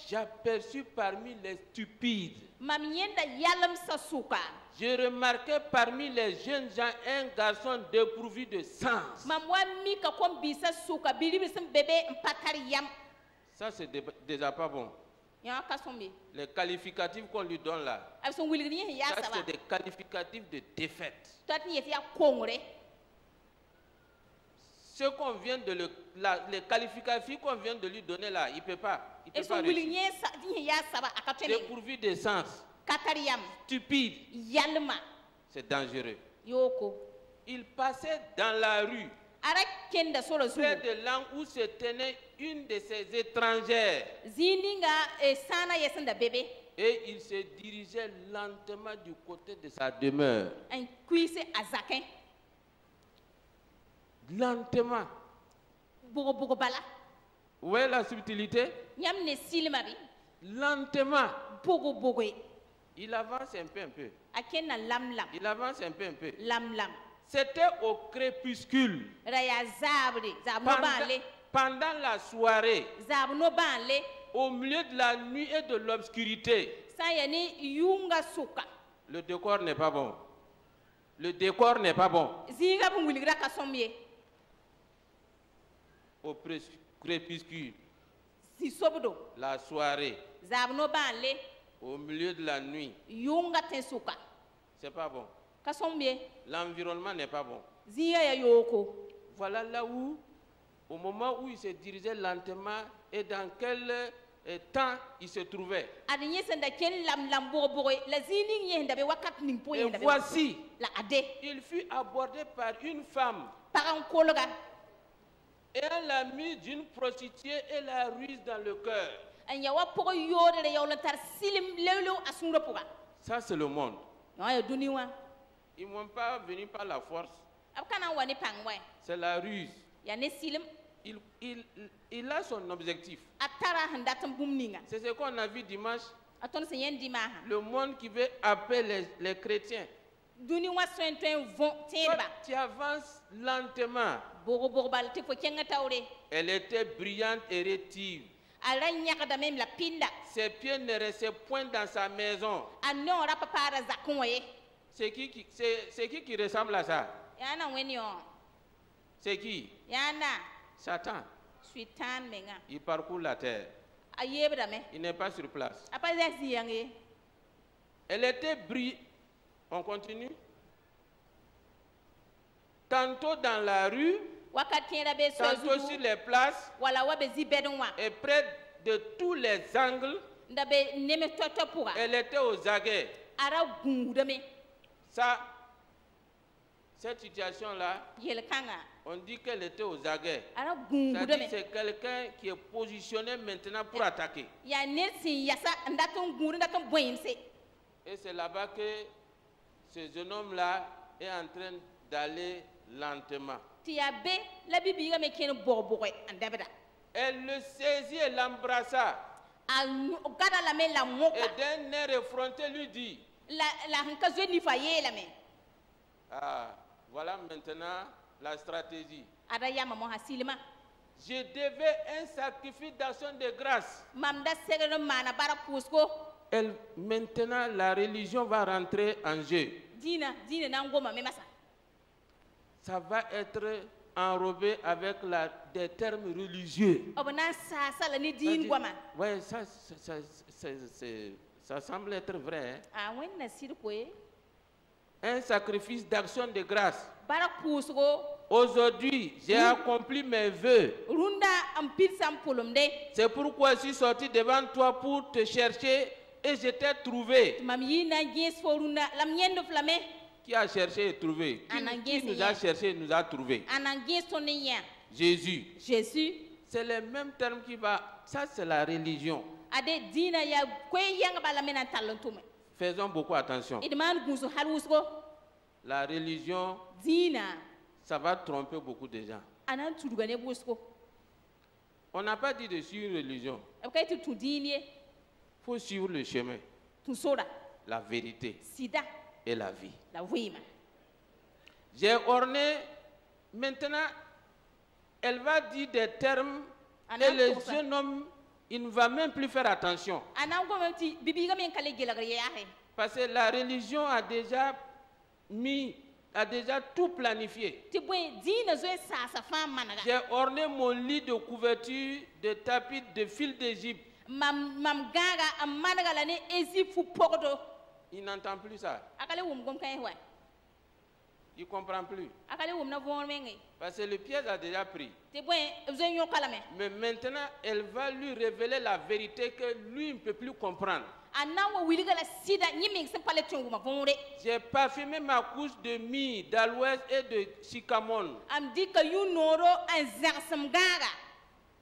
J'aperçus parmi les stupides. Je remarquais parmi les jeunes gens un garçon dépourvu de sens. Ça, c'est déjà pas bon. Les qualificatifs qu'on lui donne là, ça, c'est des qualificatifs de défaite. Ce qu'on vient de les qualificatifs qu'on vient de lui donner là, il ne peut pas. Il peut pas réussir. Dépourvu de sens. Stupide. C'est dangereux. Il passait dans la rue. Près de là où se tenait une de ces étrangères. Et il se dirigeait lentement du côté de sa demeure. Lentement. Vous voyez la subtilité? Lentement. Il avance un peu. Il avance un peu. C'était au crépuscule. Pendant la soirée. Au milieu de la nuit et de l'obscurité. Le décor n'est pas bon. Le décor n'est pas bon. Au crépuscule. La soirée. Au milieu de la nuit. C'est pas bon. L'environnement n'est pas bon. Voilà là où, au moment où il se dirigeait lentement et dans quel temps il se trouvait. Et voici, il fut abordé par une femme. Et elle l'a mis d'une prostituée et la ruse dans le cœur. Ça, c'est le monde. Ils ne vont pas venir par la force. C'est la ruse. Il a son objectif. C'est ce qu'on a vu dimanche. Le monde qui veut appeler les chrétiens. Tu avances lentement. Elle était brillante et rétive. Ses pieds ne restaient point dans sa maison. C'est qui ressemble à ça? C'est qui? Satan. Il parcourt la terre. Il n'est pas sur place. Elle était brillante. On continue. Tantôt dans la rue, tantôt sur les places, et près de tous les angles, elle était aux aguets. Cette situation-là, on dit qu'elle était aux aguets. C'est-à-dire que c'est quelqu'un qui est positionné maintenant pour attaquer. Et c'est là-bas que ce jeune homme-là est en train d'aller lentement. Elle le saisit et l'embrassa. Et d'un air effronté lui dit, voilà maintenant la stratégie. Je devais un sacrifice d'action de grâce. Maintenant, la religion va rentrer en jeu. Ça va être enrobé avec des termes religieux. Oui, ça semble être vrai. Hein? Un sacrifice d'action de grâce. Aujourd'hui, j'ai accompli mes vœux. C'est pourquoi je suis sorti devant toi pour te chercher et je t'ai trouvé. Qui a cherché et trouvé? Qui nous a cherché et nous a trouvé? Jésus. C'est le même terme qui va. Ça, c'est la religion. Faisons beaucoup attention. La religion, ça va tromper beaucoup de gens. On n'a pas dit de suivre une religion. Il faut suivre le chemin, la vérité et la vie. J'ai orné, maintenant, elle va dire des termes et le jeune homme, il ne va même plus faire attention. Parce que la religion a déjà tout planifié. J'ai orné mon lit de couverture de tapis de fil d'Égypte. Il n'entend plus ça. Il ne comprend plus. Parce que le piège a déjà pris. Mais maintenant, elle va lui révéler la vérité que lui ne peut plus comprendre. J'ai parfumé ma couche de myrrhe, d'aloès et de sycamore.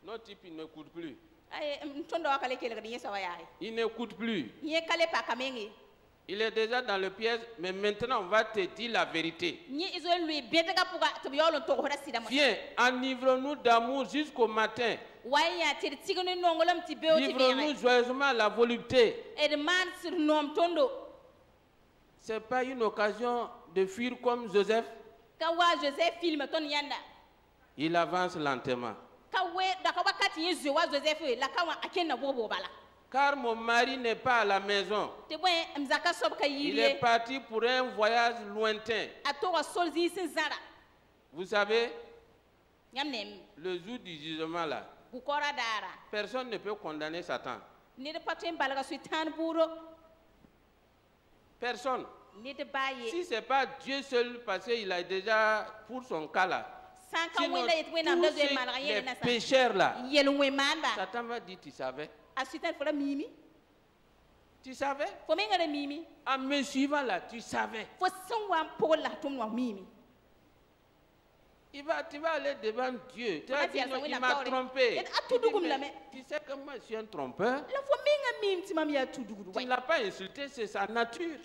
Notre type, il n'écoute plus. Il n'écoute plus. Il est déjà dans le piège, mais maintenant on va te dire la vérité. Viens, enivre-nous d'amour jusqu'au matin. Livre-nous joyeusement la volupté. Ce n'est pas une occasion de fuir comme Joseph. Il avance lentement. Car mon mari n'est pas à la maison. Il est parti pour un voyage lointain. Vous savez, le jour du jugement là, personne ne peut condamner Satan. Personne. Si ce n'est pas Dieu seul, parce qu'il a déjà pour son cas là. Sinon, tous les pécheurs là, Satan va dire, tu savais? Tu savais? En me suivant là, tu savais? Tu vas aller devant Dieu. Tu vas dire, non, il m'a trompé. Tu sais que moi, je suis un trompeur. Tu ne l'as pas insulté, c'est sa nature.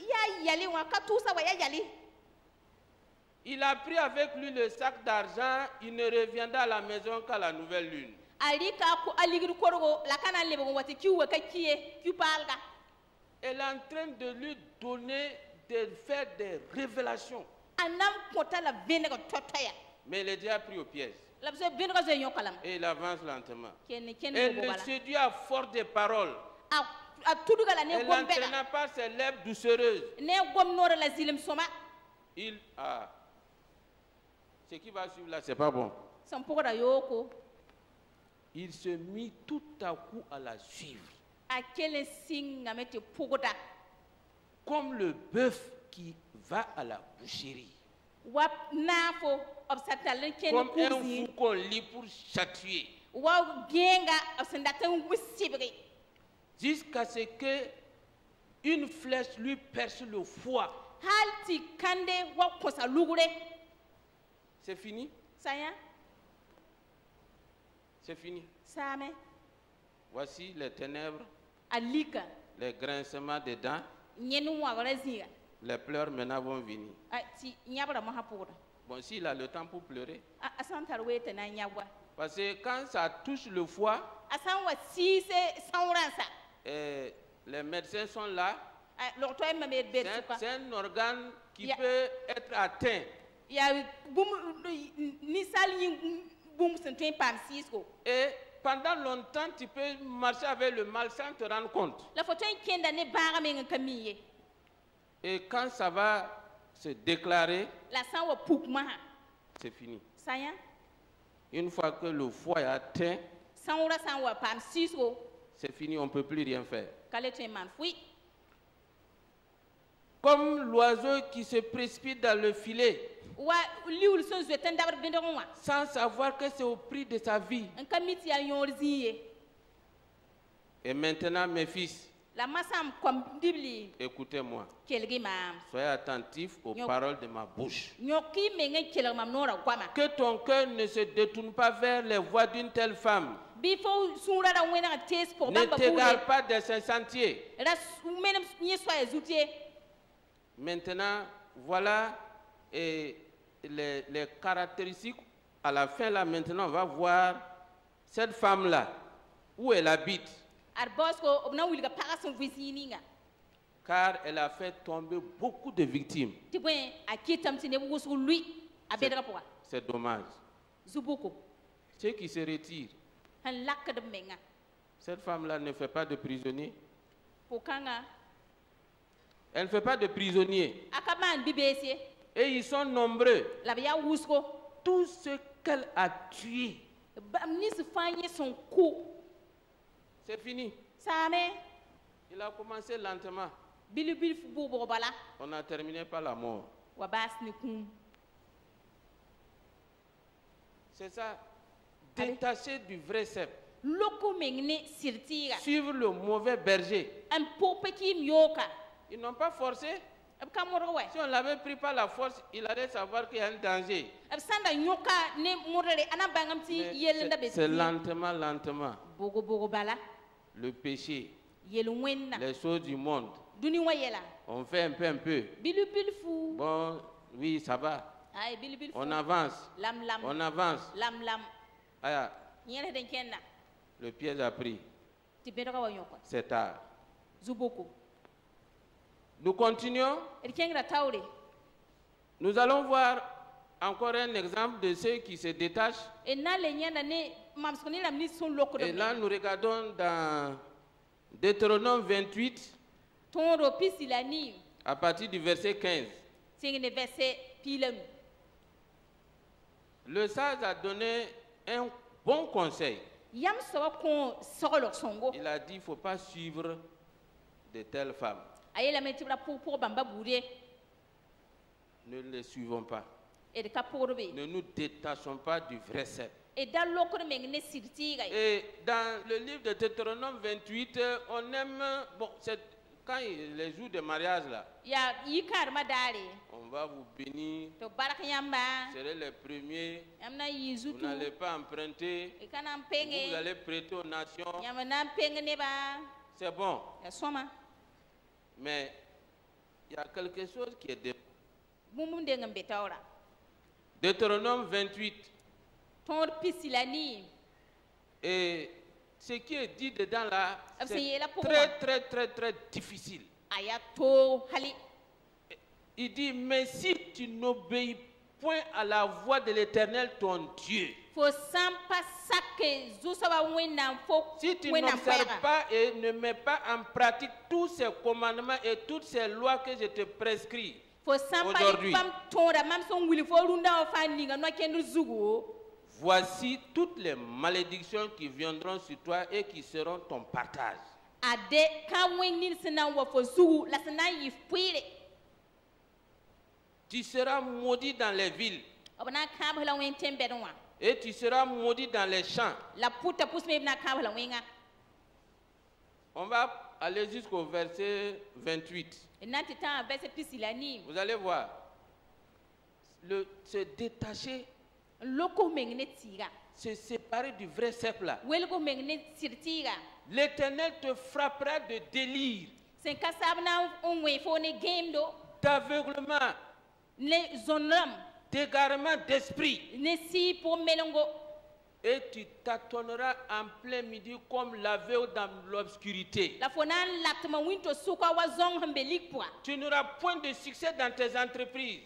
Il a pris avec lui le sac d'argent. Il ne reviendra à la maison qu'à la nouvelle lune. Elle est en train de lui donner, de faire des révélations. Mais il est déjà pris au piège. Et il avance lentement. Elle le séduit à force de paroles. Elle n'entraîna pas ses lèvres doucereuses. Ce qui va suivre là, c'est pas bon. Il se mit tout à coup à la suivre. Comme le bœuf qui va à la boucherie. Comme un fou qu'on lit pour châtier. Jusqu'à ce que une flèche lui perce le foie. C'est fini? C'est fini. Voici les ténèbres, les grincements des dents, les pleurs maintenant vont venir. Bon, s'il a le temps pour pleurer. Parce que quand ça touche le foie, les médecins sont là. C'est un organe qui peut être atteint. Et pendant longtemps, tu peux marcher avec le mal sans te rendre compte. Et quand ça va se déclarer, c'est fini. Une fois que le foie est atteint, c'est fini, on ne peut plus rien faire. Comme l'oiseau qui se précipite dans le filet, sans savoir que c'est au prix de sa vie. Et maintenant, mes fils, écoutez-moi. Soyez attentifs aux paroles de ma bouche. Que ton cœur ne se détourne pas vers les voies d'une telle femme. Ne t'égare pas de ses sentiers. Maintenant, voilà les caractéristiques. À la fin, là, maintenant, on va voir cette femme-là, où elle habite. Car elle a fait tomber beaucoup de victimes. C'est dommage. Ceux qui se retirent. Cette femme-là ne fait pas de prisonniers. Elle ne fait pas de prisonniers. Et ils sont nombreux. Tout ce qu'elle a tué, c'est fini. Il a commencé lentement. On a terminé par la mort. C'est ça. Détaché du vrai cep. Suivre le mauvais berger. Ils n'ont pas forcé. Si on l'avait pris par la force, il allait savoir qu'il y a un danger. C'est lentement, lentement. Le péché, les choses du monde. On fait un peu. Bon, oui, ça va. On avance. On avance. Aya. Le piège a pris. C'est tard. Nous continuons. Nous allons voir encore un exemple de ceux qui se détachent. Et là, nous regardons dans Deutéronome 28, à partir du verset 15. Le sage a donné un bon conseil. Il a dit, il ne faut pas suivre de telles femmes. Ne les suivons pas. Ne nous détachons pas du vrai cep. Et dans le livre de Deutéronome 28, on aime, bon, quand les jours de mariage là, on va vous bénir, vous serez les premiers, vous n'allez pas emprunter, vous allez prêter aux nations, c'est bon. Mais il y a quelque chose qui est de... Deutéronome 28. Et ce qui est dit dedans là, c'est très difficile. Il dit, mais si tu n'obéis point à la voix de l'Éternel ton Dieu, si tu n'observes pas et ne mets pas en pratique tous ces commandements et toutes ces lois que je te prescris aujourd'hui, voici toutes les malédictions qui viendront sur toi et qui seront ton partage. Tu seras maudit dans les villes. Et tu seras maudit dans les champs. On va aller jusqu'au verset 28. Vous allez voir. Se détacher, se séparer du vrai cep là. L'Éternel te frappera de délire, d'aveuglement, d'égarement d'esprit. Et tu tâtonneras en plein midi comme l'aveugle dans l'obscurité. Tu n'auras point de succès dans tes entreprises.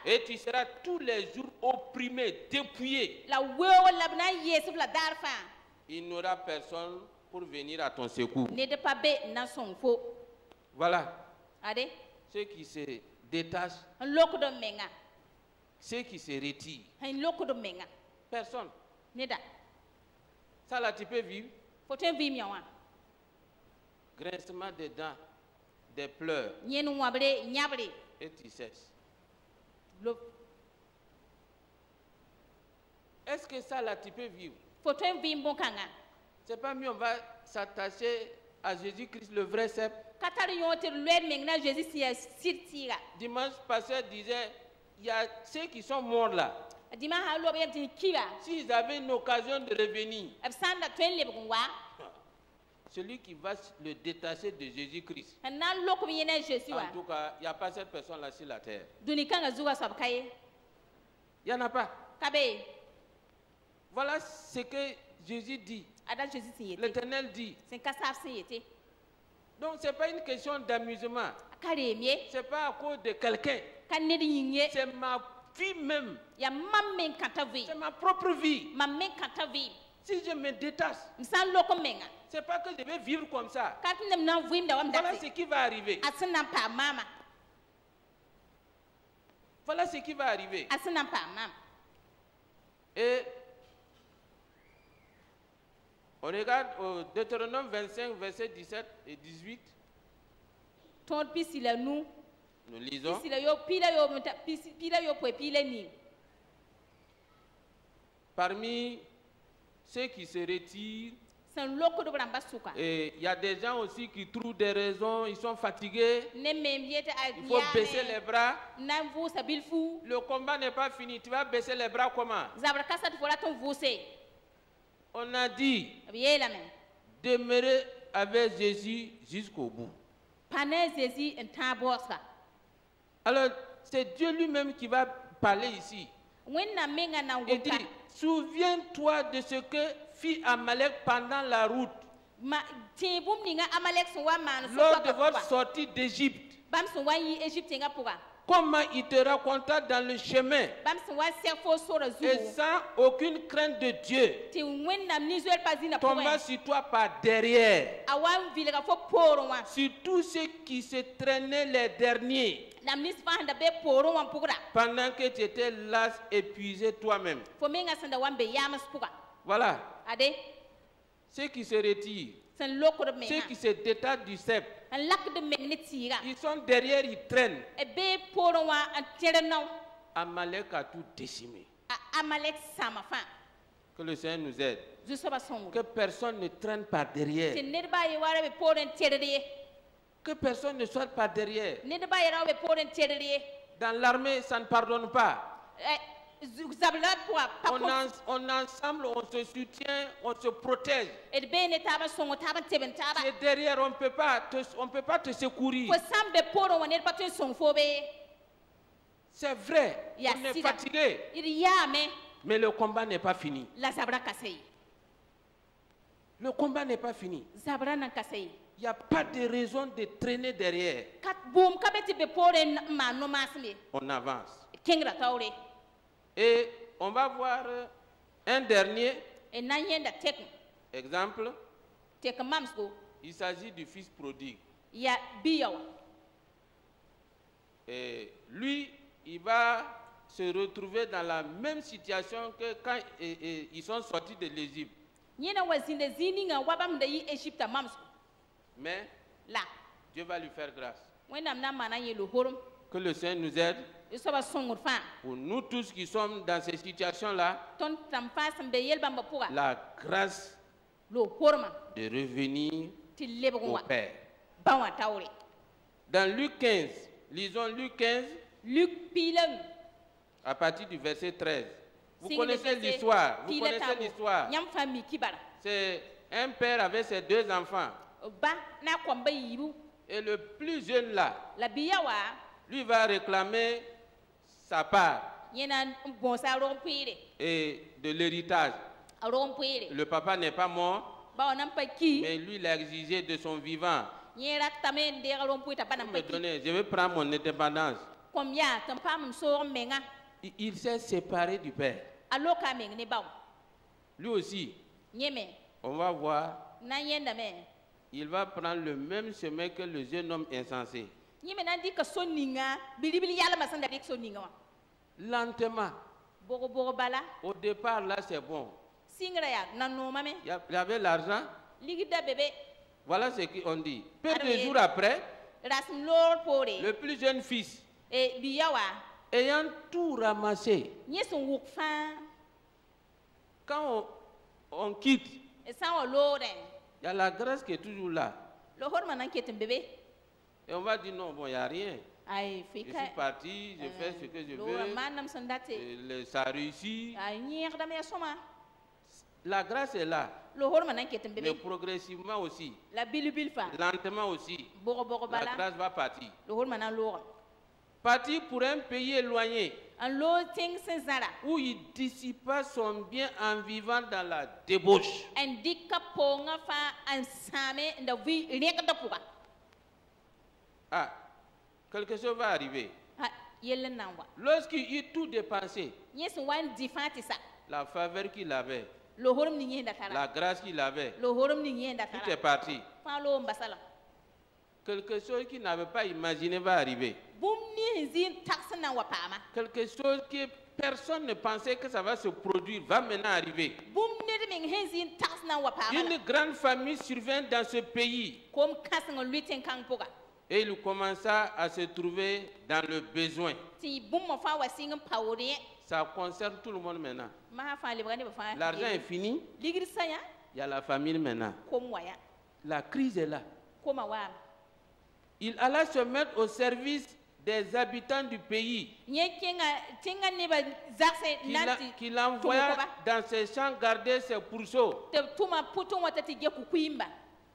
Et tu seras tous les jours opprimé, dépouillé. Il n'y aura personne pour venir à ton secours. Voilà. Ceux qui se détachent, ceux qui se retirent. Personne. Ça là, tu peux vivre. Grincement des dents, des pleurs. Et tu cesses. Est-ce que ça là, tu peux vivre? C'est pas mieux, on va s'attacher à Jésus-Christ, le vrai cep. Dimanche passé, disait, il y a ceux qui sont morts là. S'ils avaient une occasion de revenir, celui qui va le détacher de Jésus-Christ, en tout cas, il n'y a pas cette personne-là sur la terre. Il n'y en a pas. Voilà ce que Jésus dit. L'Éternel dit. Donc, ce n'est pas une question d'amusement. Ce n'est pas à cause de quelqu'un. C'est ma vie même. C'est ma propre vie. Si je me détache, ce n'est pas que je vais vivre comme ça. Voilà ce qui va arriver. Voilà ce qui va arriver. Et on regarde au Deutéronome 25, versets 17 et 18. Nous lisons. Parmi ceux qui se retirent, et il y a des gens aussi qui trouvent des raisons, ils sont fatigués, il faut baisser les bras. Le combat n'est pas fini, tu vas baisser les bras comment? On a dit, demeurer avec Jésus jusqu'au bout. Alors, c'est Dieu lui-même qui va parler ici. Il dit, souviens-toi de ce que fit Amalek pendant la route. Lors de votre sortie d'Égypte. Comment il te raconta dans le chemin. Et sans aucune crainte de Dieu. Tomba sur toi par derrière. Sur tous ceux qui se traînaient les derniers. Pendant que tu étais las, épuisé toi-même. Voilà. Ceux qui se retirent, ceux qui se détachent du cep, ils sont derrière, ils traînent. Amalek a tout décimé. Que le Seigneur nous aide. Que personne ne traîne par derrière. Que personne ne soit par derrière. Dans l'armée, ça ne pardonne pas. On ensemble, on se soutient, on se protège. Tu es derrière, on ne peut pas te secourir. C'est vrai, on est fatigué. Mais le combat n'est pas fini. Le combat n'est pas fini. Il n'y a pas de raison de traîner derrière. On avance. Et on va voir un dernier exemple. Il s'agit du fils prodigue. Et lui, il va se retrouver dans la même situation que quand ils sont sortis de l'Égypte. Mais Dieu va lui faire grâce. Que le Seigneur nous aide. Pour nous tous qui sommes dans ces situations-là, la grâce de revenir au Père. Dans Luc 15, lisons Luc 15, à partir du verset 13. Vous connaissez l'histoire. Vous connaissez l'histoire. C'est un père avec ses deux enfants. Et le plus jeune là, lui va réclamer sa part et de l'héritage. Le papa n'est pas mort, mais lui l'a exigé de son vivant. Je vais prendre mon indépendance. Il s'est séparé du père. Lui aussi, on va voir, il va prendre le même chemin que le jeune homme insensé. Lentement. Au départ, là, c'est bon. Il y avait l'argent. Voilà ce qu'on dit. Peu de jours après, le plus jeune fils, ayant tout ramassé, quand on quitte, il y a la grâce qui est toujours là. Et on va dire non, bon, il n'y a rien. Je suis parti, je fais ce que je veux. Ça réussit. La grâce est là. Mais progressivement aussi. Lentement aussi. La grâce va partir. Partir pour un pays éloigné. Où il dissipa son bien en vivant dans la débauche. Ah, quelque chose va arriver. Lorsqu'il eut tout dépensé, la faveur qu'il avait, la grâce qu'il avait, tout est parti. Quelque chose qu'il n'avait pas imaginé va arriver. Quelque chose que personne ne pensait que ça va se produire va maintenant arriver. Une grande famille survint dans ce pays. Et il commença à se trouver dans le besoin. Ça concerne tout le monde maintenant. L'argent est fini. Il y a la famille maintenant. La crise est là. Il alla se mettre au service des habitants du pays. Qu'il envoya dans ses champs garder ses pourceaux.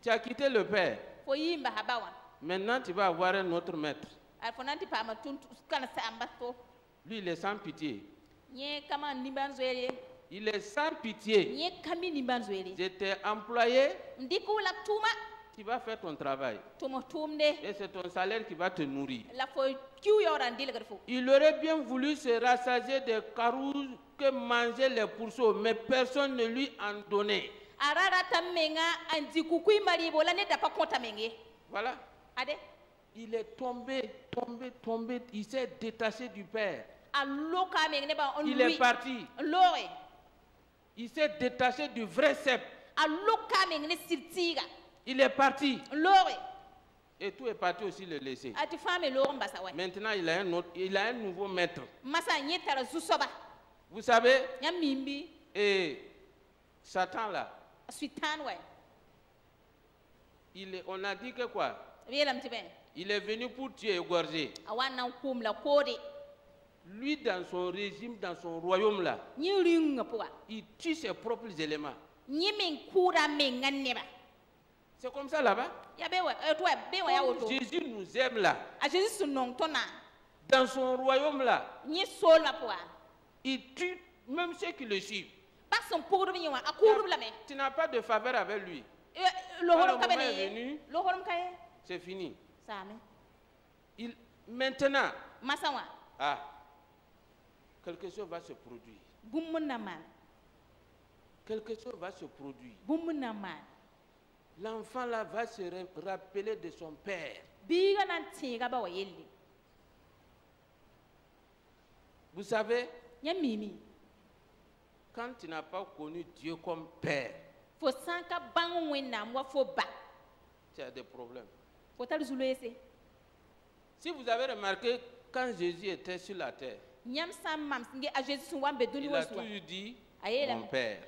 Tu as quitté le père. Maintenant, tu vas avoir un autre maître. Lui, il est sans pitié. Il est sans pitié. J'étais employé. Tu vas faire ton travail. Et c'est ton salaire qui va te nourrir. Il aurait bien voulu se rassasier des carouses que mangeaient les pourceaux, mais personne ne lui en donnait. Voilà. Il est tombé. Il s'est détaché du père. Il est parti. Il s'est détaché du vrai cep. Il est parti. Et tout est parti aussi le laisser. Maintenant, il a un nouveau maître. Vous savez, et Satan là, on a dit que quoi? Il est venu pour tuer et égorger. Lui, dans son régime, dans son royaume là, il tue ses propres éléments. C'est comme ça là-bas. Jésus nous aime là. Dans son royaume là, il tue même ceux qui le suivent. Tu n'as pas de faveur avec lui. Quand le moment est venu, c'est fini. Maintenant, quelque chose va se produire. Quelque chose va se produire. L'enfant là va se rappeler de son père. Vous savez, quand tu n'as pas connu Dieu comme père, tu as des problèmes. Si vous avez remarqué, quand Jésus était sur la terre, il a toujours dit mon père,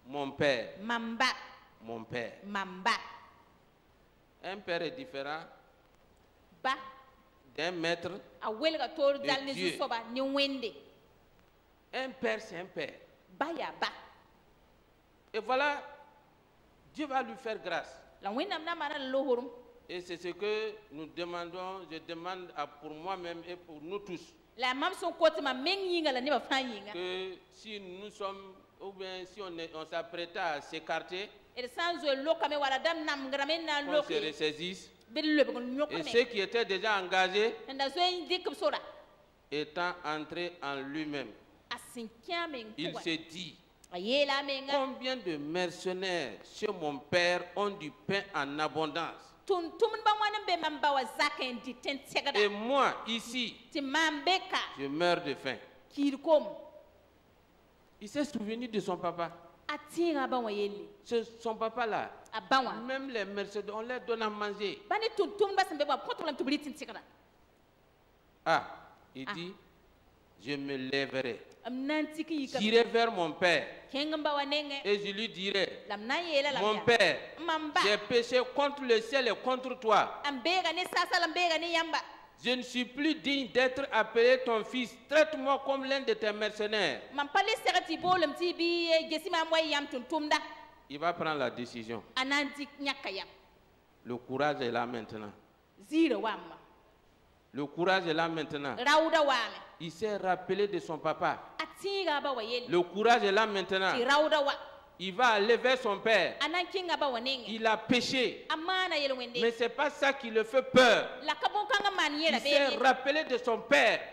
mon père, mon père. Un père est différent d'un maître de Dieu. Un père, c'est un père. Et voilà, Dieu va lui faire grâce. Et c'est ce que nous demandons, je demande pour moi-même et pour nous tous. Que si nous sommes, ou bien si on s'apprête à s'écarter, qu'on se ressaisisse. Et ceux qui étaient déjà engagés, étant entrés en lui-même, il s'est dit, combien de mercenaires chez mon père ont du pain en abondance? Et moi, ici, je meurs de faim. Il s'est souvenu de son papa. Son papa là, même les mercenaires, on leur donne à manger. Il dit, je me lèverai, j'irai vers mon père et je lui dirai, mon père, j'ai péché contre le ciel et contre toi. Je ne suis plus digne d'être appelé ton fils. Traite-moi comme l'un de tes mercenaires. Il va prendre la décision. Le courage est là maintenant. Le courage est là maintenant. Il s'est rappelé de son papa. Le courage est là maintenant. Il va aller vers son père. Il a péché. Mais ce n'est pas ça qui le fait peur. Il s'est rappelé de son père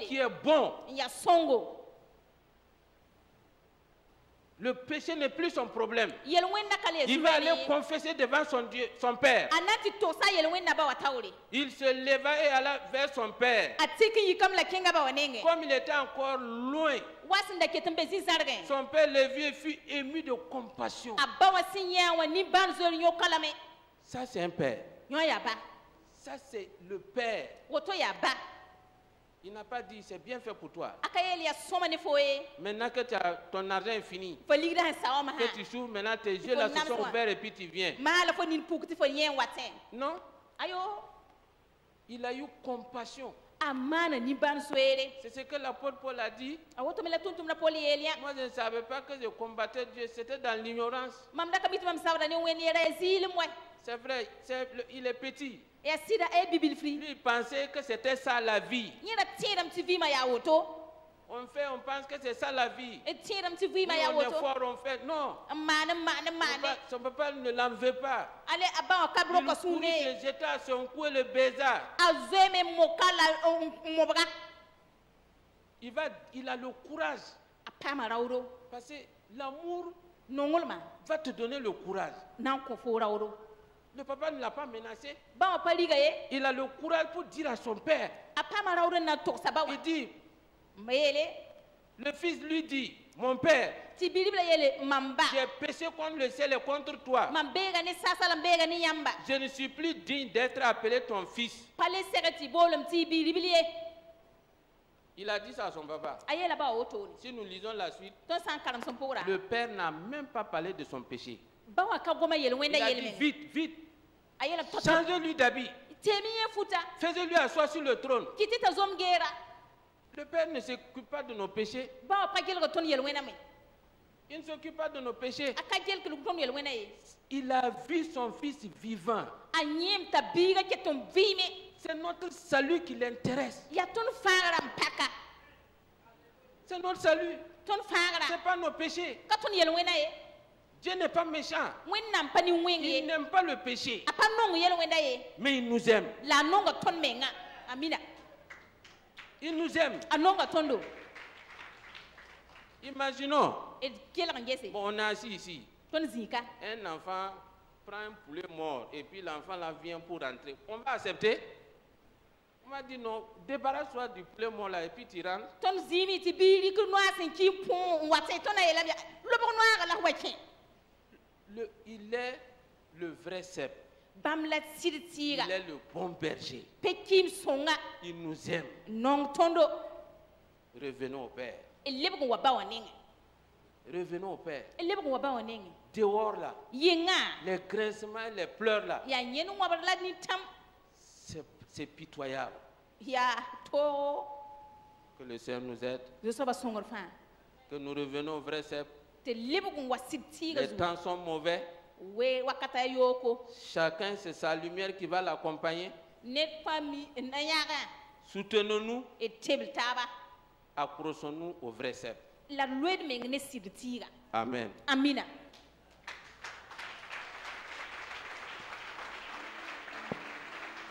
qui est bon. Le péché n'est plus son problème. Il va aller confesser devant son père. Il se leva et alla vers son père. Comme il était encore loin, son père le vieux fut ému de compassion. Ça c'est un père. Ça c'est le père. Il n'a pas dit c'est bien fait pour toi. Maintenant que ton argent est fini, que tu souffres, maintenant tes yeux là se sont ouverts et puis tu viens. Non. Il a eu compassion. C'est ce que l'apôtre Paul a dit. Moi je ne savais pas que je combattais Dieu, c'était dans l'ignorance. C'est vrai, il est petit. Lui, il pensait que c'était ça la vie. On pense que c'est ça la vie. On est fort, on fait. Non. Son papa ne l'en veut pas. Il jeta à son cou et le baisa. Il a le courage. Parce que l'amour va te donner le courage. Le papa ne l'a pas menacé. Il a le courage pour dire à son père. Il dit, le fils lui dit, mon père, j'ai péché contre le ciel et contre toi. Je ne suis plus digne d'être appelé ton fils. Il a dit ça à son papa. Si nous lisons la suite, le père n'a même pas parlé de son péché. Il a dit vite, vite, changez-lui d'habit. Faisez-lui asseoir sur le trône. Le père ne s'occupe pas de nos péchés. Il ne s'occupe pas de nos péchés. Il a vu son fils vivant. C'est notre salut qui l'intéresse. C'est notre salut. Ce n'est pas nos péchés. Dieu n'est pas méchant. Il n'aime pas le péché. Mais il nous aime. Il nous aime. Imaginons. Bon, on est assis ici. Un enfant prend un poulet mort et puis l'enfant là vient pour rentrer. On va accepter? On va dire non, débarrasse-toi du poulet mort là et puis tu rentres. Il est le vrai cep. Il est le bon berger. Il nous aime. Revenons au Père. Revenons au Père. Dehors là, les grincements, les pleurs là, c'est pitoyable. Que le Seigneur nous aide. Que nous revenons au vrai cep. Les temps sont mauvais. Chacun c'est sa lumière qui va l'accompagner. Soutenons-nous. Accrochons-nous au vrai cep. Amen.